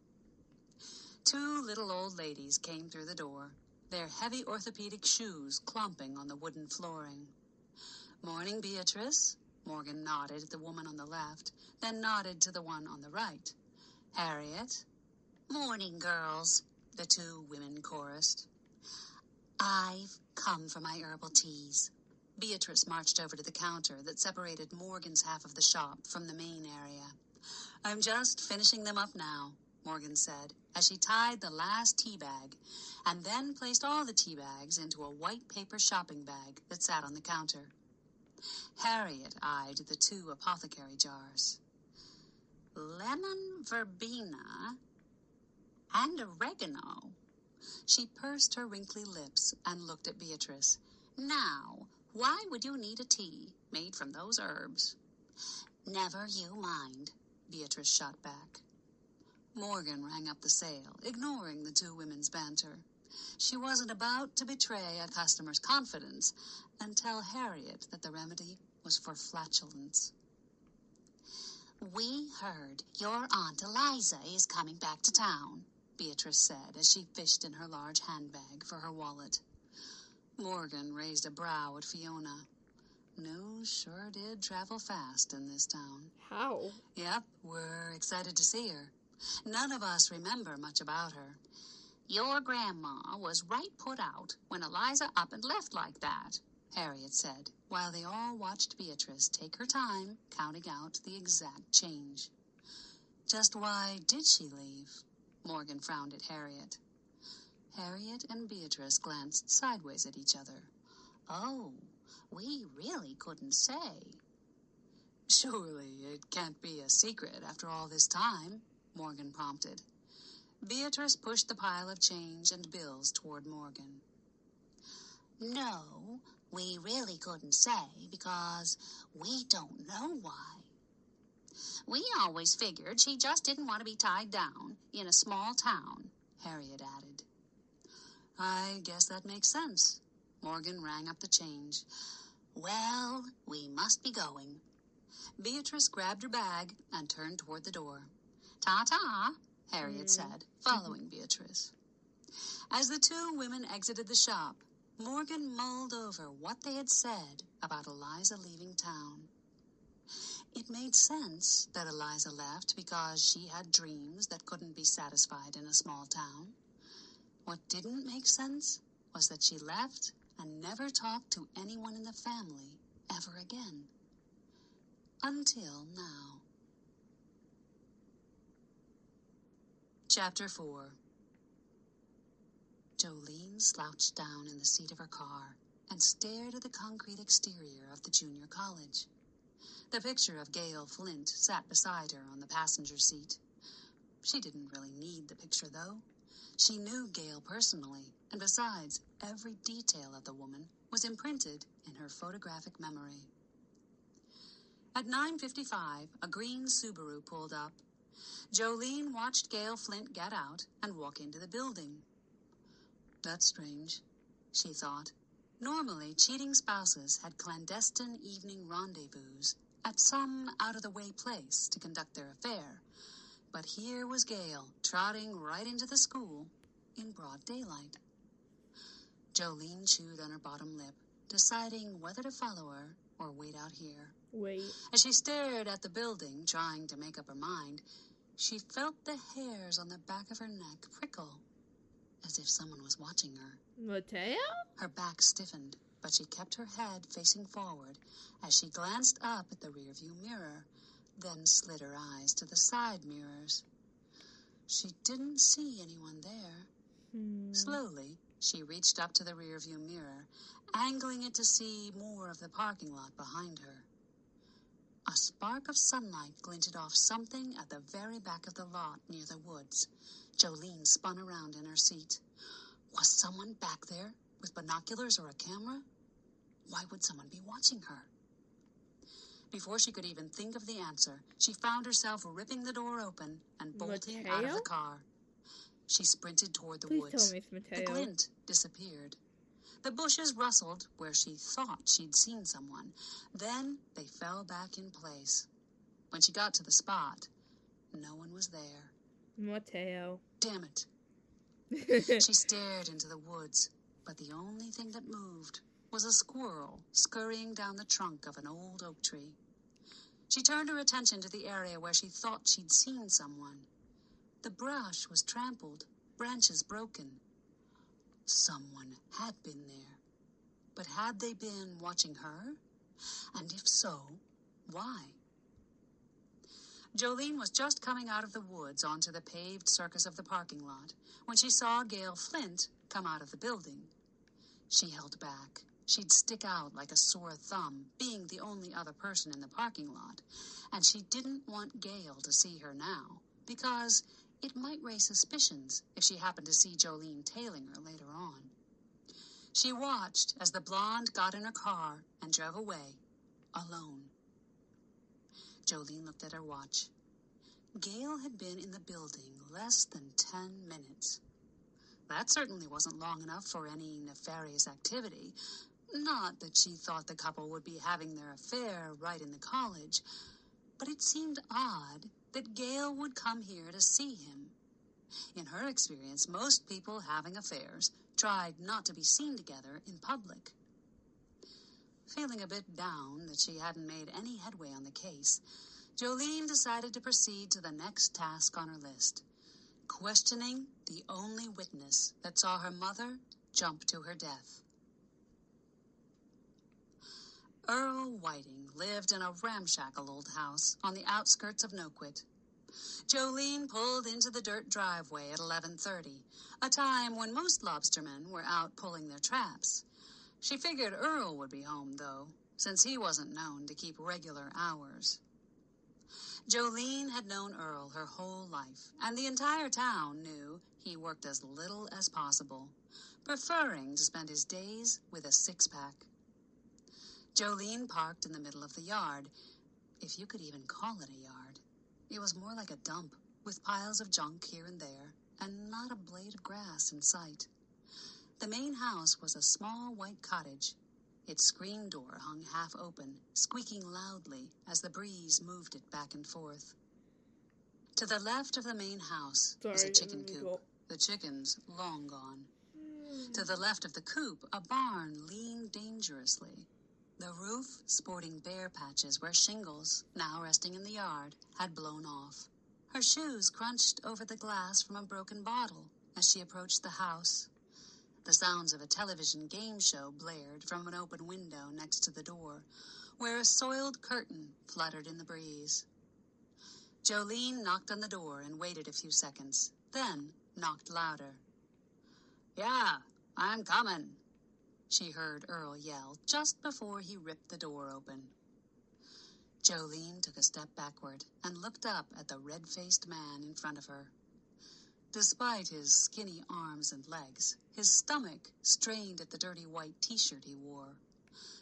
Two little old ladies came through the door, their heavy orthopedic shoes clomping on the wooden flooring. Morning, Beatrice. Morgan nodded at the woman on the left, then nodded to the one on the right. Harriet. Morning, girls, the two women chorused. I've come for my herbal teas. Beatrice marched over to the counter that separated Morgan's half of the shop from the main area. I'm just finishing them up now, Morgan said, as she tied the last tea bag, and then placed all the tea bags into a white paper shopping bag that sat on the counter. Harriet eyed the two apothecary jars. Lemon verbena and oregano. She pursed her wrinkly lips and looked at Beatrice. Now, why would you need a tea made from those herbs? Never you mind, Beatrice shot back. Morgan rang up the sale, ignoring the two women's banter. She wasn't about to betray a customer's confidence and tell Harriet that the remedy was for flatulence. We heard your Aunt Eliza is coming back to town, Beatrice said as she fished in her large handbag for her wallet. Morgan raised a brow at Fiona. News sure did travel fast in this town. How? Yep, we're excited to see her. None of us remember much about her. Your grandma was right put out when Eliza up and left like that, Harriet said, while they all watched Beatrice take her time counting out the exact change. Just why did she leave? Morgan frowned at Harriet. Harriet and Beatrice glanced sideways at each other. Oh, we really couldn't say. Surely it can't be a secret after all this time, Morgan prompted. Beatrice pushed the pile of change and bills toward Morgan. No, we really couldn't say because we don't know why. We always figured she just didn't want to be tied down in a small town, Harriet added. I guess that makes sense. Morgan rang up the change. Well, we must be going. Beatrice grabbed her bag and turned toward the door. Ta-ta, Harriet said, following Beatrice. As the two women exited the shop, Morgan mulled over what they had said about Eliza leaving town. It made sense that Eliza left because she had dreams that couldn't be satisfied in a small town. What didn't make sense was that she left and never talked to anyone in the family ever again. Until now. Chapter 4. Jolene slouched down in the seat of her car and stared at the concrete exterior of the junior college. The picture of Gail Flint sat beside her on the passenger seat. She didn't really need the picture, though. She knew Gail personally, and besides, every detail of the woman was imprinted in her photographic memory. At 9:55, a green Subaru pulled up. Jolene watched Gail Flint get out and walk into the building. That's strange, she thought. Normally, cheating spouses had clandestine evening rendezvous at some out-of-the-way place to conduct their affair. But here was Gail trotting right into the school in broad daylight. Jolene chewed on her bottom lip, deciding whether to follow her or wait out here. Wait. As she stared at the building, trying to make up her mind, she felt the hairs on the back of her neck prickle, as if someone was watching her. Mateo? Her back stiffened, but she kept her head facing forward as she glanced up at the rearview mirror, then slid her eyes to the side mirrors. She didn't see anyone there. Slowly, she reached up to the rearview mirror, angling it to see more of the parking lot behind her. A spark of sunlight glinted off something at the very back of the lot near the woods. Jolene spun around in her seat. Was someone back there with binoculars or a camera? Why would someone be watching her? Before she could even think of the answer, she found herself ripping the door open and bolting out of the car. She sprinted toward the woods. Please tell me it's Mateo. The glint disappeared. The bushes rustled where she thought she'd seen someone. Then they fell back in place. When she got to the spot, no one was there. Mateo. Damn it. She stared into the woods, but the only thing that moved was a squirrel scurrying down the trunk of an old oak tree. She turned her attention to the area where she thought she'd seen someone. The brush was trampled, branches broken. Someone had been there. But had they been watching her? And if so, why? Jolene was just coming out of the woods onto the paved surface of the parking lot when she saw Gail Flint come out of the building. She held back. She'd stick out like a sore thumb, being the only other person in the parking lot, and she didn't want Gail to see her now, because it might raise suspicions if she happened to see Jolene tailing her later on. She watched as the blonde got in her car and drove away, alone. Jolene looked at her watch. Gail had been in the building less than 10 minutes. That certainly wasn't long enough for any nefarious activity. Not that she thought the couple would be having their affair right in the college, but it seemed odd that Gail would come here to see him. In her experience, most people having affairs tried not to be seen together in public. Feeling a bit down that she hadn't made any headway on the case, Jolene decided to proceed to the next task on her list, questioning the only witness that saw her mother jump to her death. Earl Whiting lived in a ramshackle old house on the outskirts of Noquit. Jolene pulled into the dirt driveway at 11:30, a time when most lobstermen were out pulling their traps. She figured Earl would be home, though, since he wasn't known to keep regular hours. Jolene had known Earl her whole life, and the entire town knew he worked as little as possible, preferring to spend his days with a six-pack. Jolene parked in the middle of the yard, if you could even call it a yard. It was more like a dump, with piles of junk here and there, and not a blade of grass in sight. The main house was a small white cottage. Its screen door hung half open, squeaking loudly as the breeze moved it back and forth. To the left of the main house was a chicken coop, the chickens long gone. To the left of the coop, a barn leaned dangerously. The roof sporting bare patches where shingles, now resting in the yard, had blown off. Her shoes crunched over the glass from a broken bottle as she approached the house. The sounds of a television game show blared from an open window next to the door, where a soiled curtain fluttered in the breeze. Jolene knocked on the door and waited a few seconds, then knocked louder. "Yeah, I'm coming," she heard Earl yell just before he ripped the door open. Jolene took a step backward and looked up at the red-faced man in front of her. Despite his skinny arms and legs, his stomach strained at the dirty white t-shirt he wore.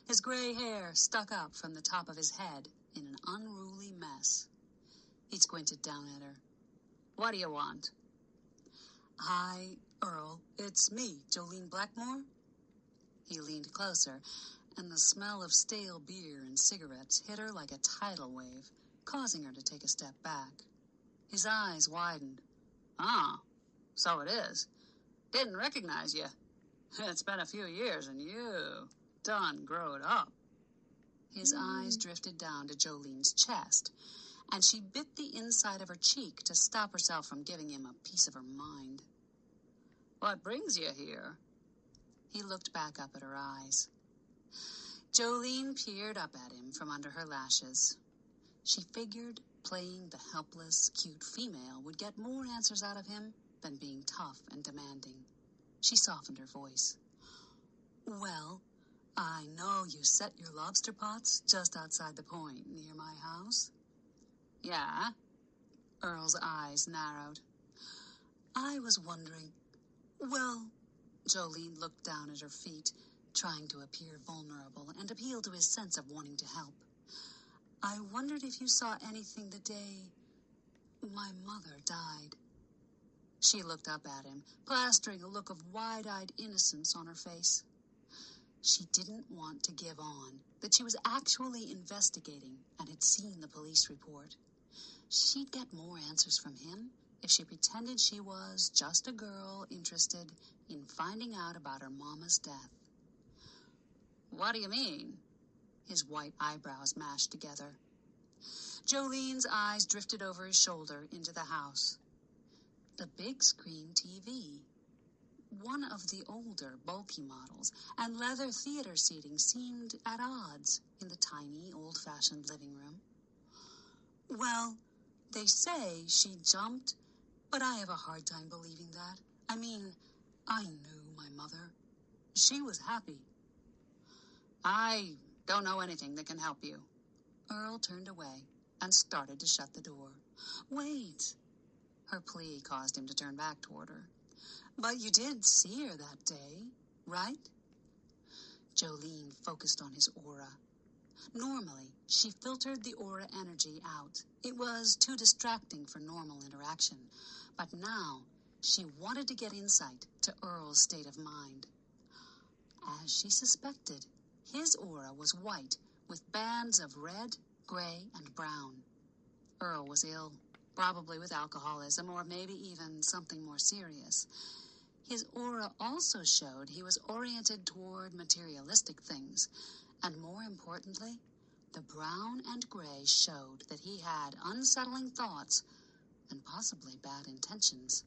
His gray hair stuck up from the top of his head in an unruly mess. He squinted down at her. "What do you want?" "Hi, Earl. It's me, Jolene Blackmore." He leaned closer, and the smell of stale beer and cigarettes hit her like a tidal wave, causing her to take a step back. His eyes widened. "Ah, so it is. Didn't recognize you. It's been a few years and you done growed up." His eyes drifted down to Jolene's chest, and she bit the inside of her cheek to stop herself from giving him a piece of her mind. "What brings you here?" He looked back up at her eyes. Jolene peered up at him from under her lashes. She figured playing the helpless, cute female would get more answers out of him than being tough and demanding. She softened her voice. "Well, I know you set your lobster pots just outside the point near my house." "Yeah?" Earl's eyes narrowed. "I was wondering, well..." Jolene looked down at her feet, trying to appear vulnerable and appeal to his sense of wanting to help. "I wondered if you saw anything the day my mother died." She looked up at him, plastering a look of wide-eyed innocence on her face. She didn't want to give on that she was actually investigating and had seen the police report. She'd get more answers from him if she pretended she was just a girl interested in finding out about her mama's death. "What do you mean?" His white eyebrows mashed together. Jolene's eyes drifted over his shoulder into the house. The big screen TV. One of the older, bulky models, and leather theater seating seemed at odds in the tiny, old-fashioned living room. "Well, they say she jumped, but I have a hard time believing that. I mean, I knew my mother. She was happy." "I don't know anything that can help you." Earl turned away and started to shut the door. "Wait." Her plea caused him to turn back toward her. "But you did see her that day, right?" Jolene focused on his aura. Normally, she filtered the aura energy out. It was too distracting for normal interaction. But now, she wanted to get insight to Earl's state of mind. As she suspected, his aura was white with bands of red, gray, and brown. Earl was ill, probably with alcoholism or maybe even something more serious. His aura also showed he was oriented toward materialistic things, and more importantly, the brown and gray showed that he had unsettling thoughts and possibly bad intentions.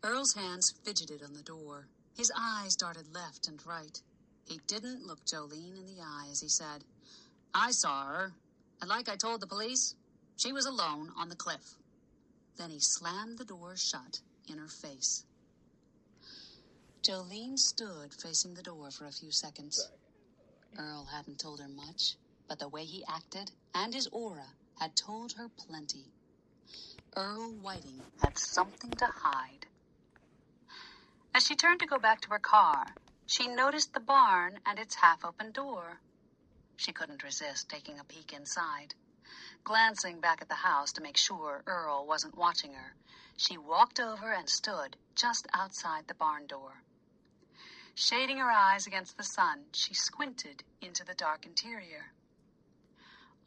Earl's hands fidgeted on the door. His eyes darted left and right. He didn't look Jolene in the eye as he said, "I saw her, and like I told the police, she was alone on the cliff." Then he slammed the door shut in her face. Jolene stood facing the door for a few seconds. Earl hadn't told her much, but the way he acted and his aura had told her plenty. Earl Whiting had something to hide. As she turned to go back to her car, she noticed the barn and its half-open door. She couldn't resist taking a peek inside. Glancing back at the house to make sure Earl wasn't watching her, she walked over and stood just outside the barn door. Shading her eyes against the sun, she squinted into the dark interior.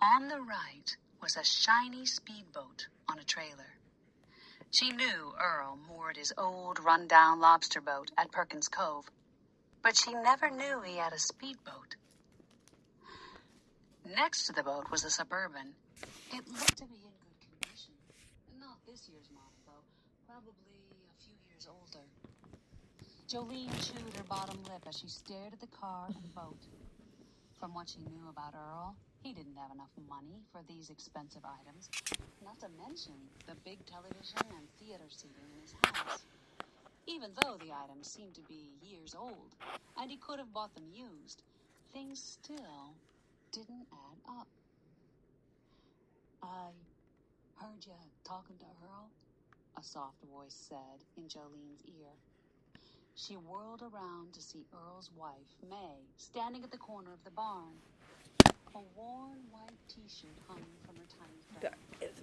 On the right was a shiny speedboat on a trailer. She knew Earl moored his old, run-down lobster boat at Perkins Cove, but she never knew he had a speedboat. Next to the boat was a Suburban. It looked to be in good condition. Not this year's model, though. Probably a few years older. Jolene chewed her bottom lip as she stared at the car and boat. From what she knew about Earl, he didn't have enough money for these expensive items, not to mention the big television and theater seating in his house. Even though the items seemed to be years old, and he could have bought them used, things still didn't add up. "I heard you talking to Earl," a soft voice said in Jolene's ear. She whirled around to see Earl's wife, May, standing at the corner of the barn. A worn white t-shirt hung from her tiny frame.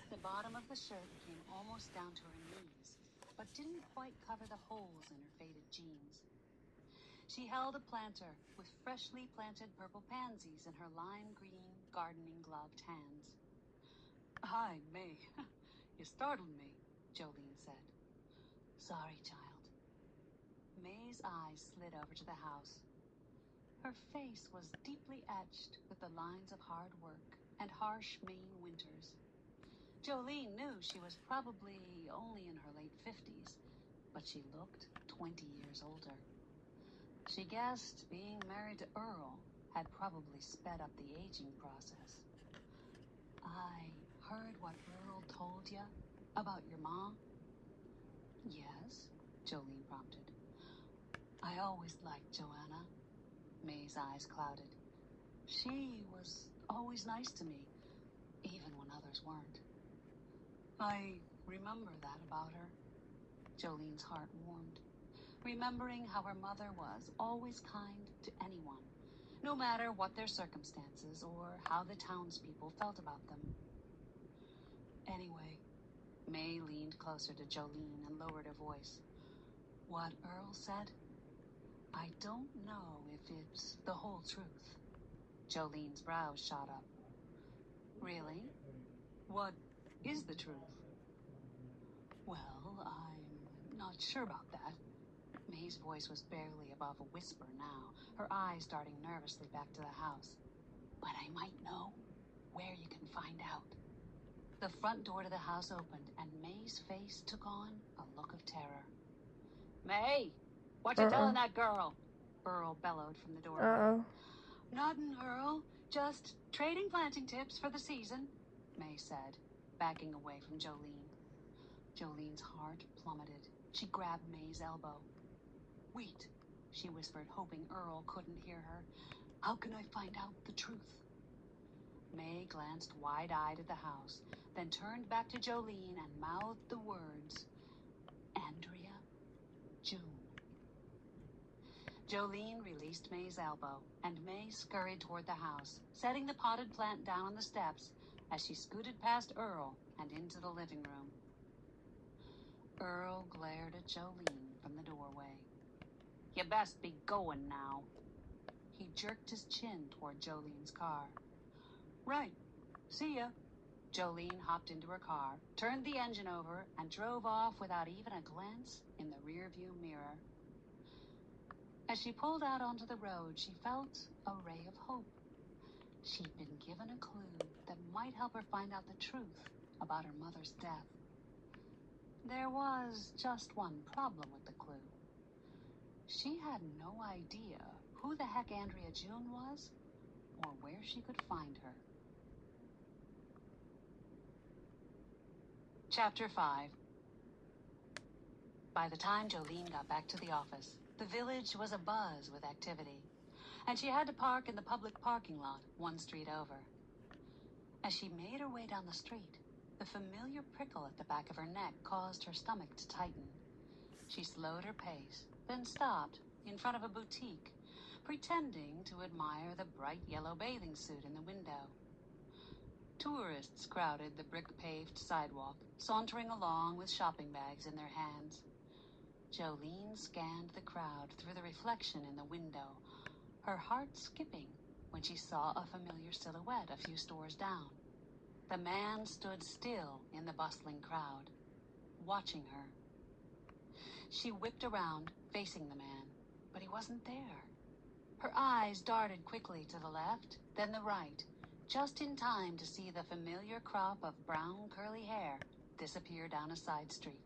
The bottom of the shirt came almost down to her knees, but didn't quite cover the holes in her faded jeans. She held a planter with freshly planted purple pansies in her lime green gardening gloved hands. "Hi, May. You startled me," Jolene said. "Sorry, child." May's eyes slid over to the house. Her face was deeply etched with the lines of hard work and harsh Maine winters. Jolene knew she was probably only in her late 50s, but she looked 20 years older. She guessed being married to Earl had probably sped up the aging process. "I heard what Earl told you about your mom." "Yes," Jolene prompted. "I always liked Joanna." May's eyes clouded. "She was always nice to me, even when others weren't." "I remember that about her." Jolene's heart warmed, remembering how her mother was always kind to anyone, no matter what their circumstances or how the townspeople felt about them. "Anyway," May leaned closer to Jolene and lowered her voice. "What Earl said, I don't know if it's the whole truth." Jolene's brows shot up. "Really? What is the truth?" "Well, I'm not sure about that." May's voice was barely above a whisper now, her eyes darting nervously back to the house. "But I might know where you can find out." The front door to the house opened, and May's face took on a look of terror. "May, what you telling that girl?" Earl bellowed from the doorway. "Nothing, Earl. Just trading planting tips for the season," May said, backing away from Jolene. Jolene's heart plummeted. She grabbed May's elbow. "Wait," she whispered, hoping Earl couldn't hear her. "How can I find out the truth?" May glanced wide-eyed at the house, then turned back to Jolene and mouthed the words, "Andrea, June." Jolene released May's elbow, and May scurried toward the house, setting the potted plant down on the steps as she scooted past Earl and into the living room. Earl glared at Jolene from the doorway. "You best be going now." He jerked his chin toward Jolene's car. "Right. See ya." Jolene hopped into her car, turned the engine over, and drove off without even a glance in the rearview mirror. As she pulled out onto the road, she felt a ray of hope. She'd been given a clue that might help her find out the truth about her mother's death. There was just one problem with the clue. She had no idea who the heck Andrea June was or where she could find her. Chapter 5. By the time Jolene got back to the office, the village was abuzz with activity, and she had to park in the public parking lot 1 street over. As she made her way down the street, the familiar prickle at the back of her neck caused her stomach to tighten. She slowed her pace, then stopped in front of a boutique, pretending to admire the bright yellow bathing suit in the window. Tourists crowded the brick-paved sidewalk, sauntering along with shopping bags in their hands. Jolene scanned the crowd through the reflection in the window, her heart skipping when she saw a familiar silhouette a few stores down. The man stood still in the bustling crowd, watching her. She whipped around, facing the man, but he wasn't there. Her eyes darted quickly to the left, then the right, just in time to see the familiar crop of brown curly hair disappear down a side street.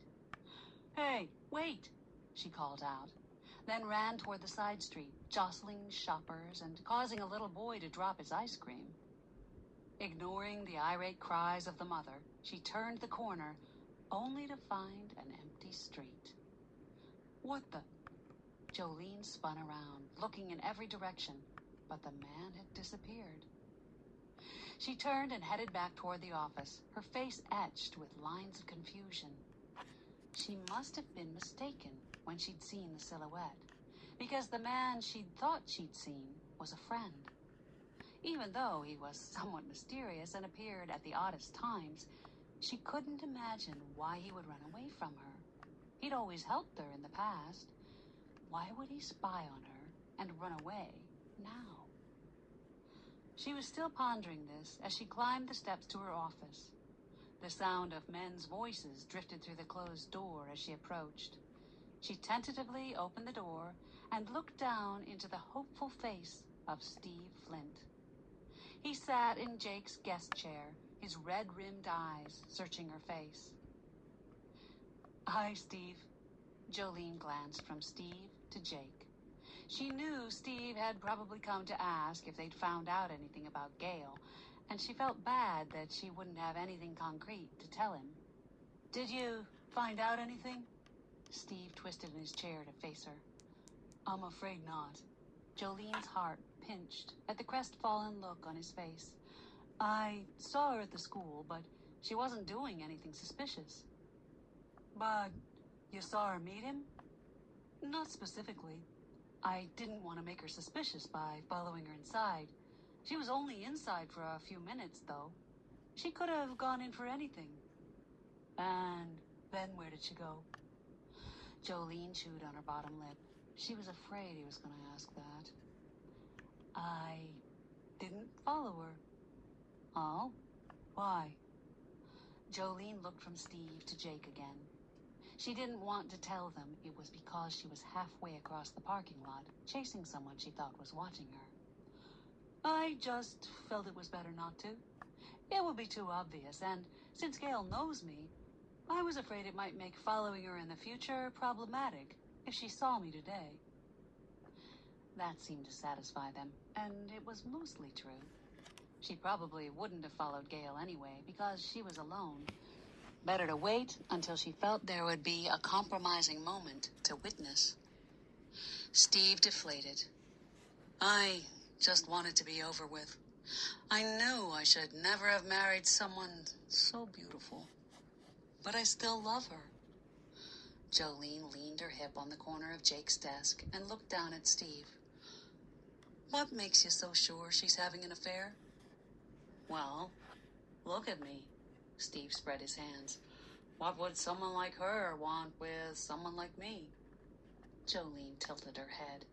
"Hey, wait!" she called out, then ran toward the side street, jostling shoppers and causing a little boy to drop his ice cream. Ignoring the irate cries of the mother, she turned the corner, only to find an empty street. What the? Jolene spun around, looking in every direction, but the man had disappeared. She turned and headed back toward the office, her face etched with lines of confusion. She must have been mistaken when she'd seen the silhouette, because the man she'd thought she'd seen was a friend. Even though he was somewhat mysterious and appeared at the oddest times, she couldn't imagine why he would run away from her. He'd always helped her in the past. Why would he spy on her and run away now? She was still pondering this as she climbed the steps to her office. The sound of men's voices drifted through the closed door as she approached. She tentatively opened the door and looked down into the hopeful face of Steve Flint. He sat in Jake's guest chair, his red-rimmed eyes searching her face. "Hi, Steve." Jolene glanced from Steve to Jake. She knew Steve had probably come to ask if they'd found out anything about Gail, and she felt bad that she wouldn't have anything concrete to tell him. "Did you find out anything?" Steve twisted in his chair to face her. "I'm afraid not." Jolene's heart pinched at the crestfallen look on his face. "I saw her at the school, but she wasn't doing anything suspicious." "But you saw her meet him?" "Not specifically. I didn't want to make her suspicious by following her inside. She was only inside for a few minutes, though. She could have gone in for anything." "And then where did she go?" Jolene chewed on her bottom lip. She was afraid he was going to ask that. "I didn't follow her." "Oh? Why?" Jolene looked from Steve to Jake again. She didn't want to tell them it was because she was halfway across the parking lot, chasing someone she thought was watching her. "I just felt it was better not to. It would be too obvious, and since Gail knows me, I was afraid it might make following her in the future problematic if she saw me today." That seemed to satisfy them, and it was mostly true. She probably wouldn't have followed Gail anyway, because she was alone. Better to wait until she felt there would be a compromising moment to witness. Steve deflated. "I just want it to be over with. I knew I should never have married someone so beautiful. But I still love her." Jolene leaned her hip on the corner of Jake's desk and looked down at Steve. "What makes you so sure she's having an affair?" "Well, look at me." Steve spread his hands. "What would someone like her want with someone like me?" Jolene tilted her head.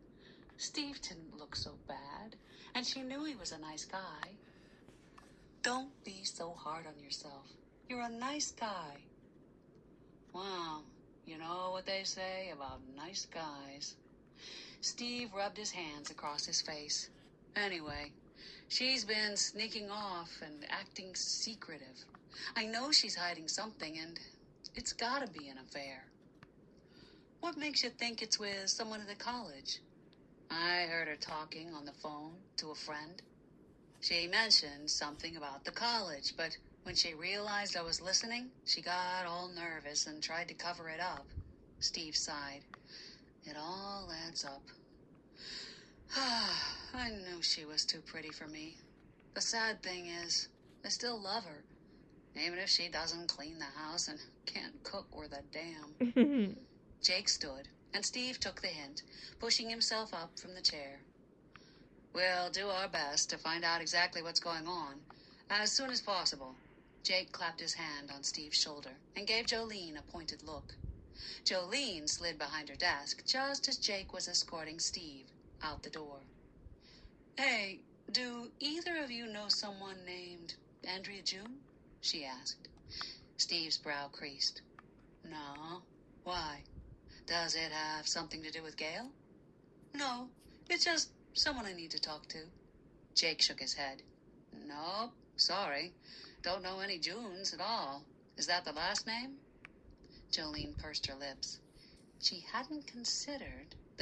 Steve didn't look so bad, and she knew he was a nice guy. "Don't be so hard on yourself. You're a nice guy." "Well, you know what they say about nice guys." Steve rubbed his hands across his face. "Anyway, she's been sneaking off and acting secretive. I know she's hiding something, and it's gotta be an affair." "What makes you think it's with someone at the college?" I heard her talking on the phone to a friend. She mentioned something about the college, but when she realized I was listening, she got all nervous and tried to cover it up. Steve sighed. It all adds up. I knew she was too pretty for me. The sad thing is, I still love her, even if she doesn't clean the house and can't cook worth a damn. Jake stood, and Steve took the hint, pushing himself up from the chair. We'll do our best to find out exactly what's going on, as soon as possible. Jake clapped his hand on Steve's shoulder and gave Jolene a pointed look. Jolene slid behind her desk just as Jake was escorting Steve out the door. Hey, do either of you know someone named Andrea June? She asked. Steve's brow creased. No. Why? Does it have something to do with Gail? No, it's just someone I need to talk to. Jake shook his head. Nope, sorry. Don't know any Junes at all. Is that the last name? Jolene pursed her lips. She hadn't considered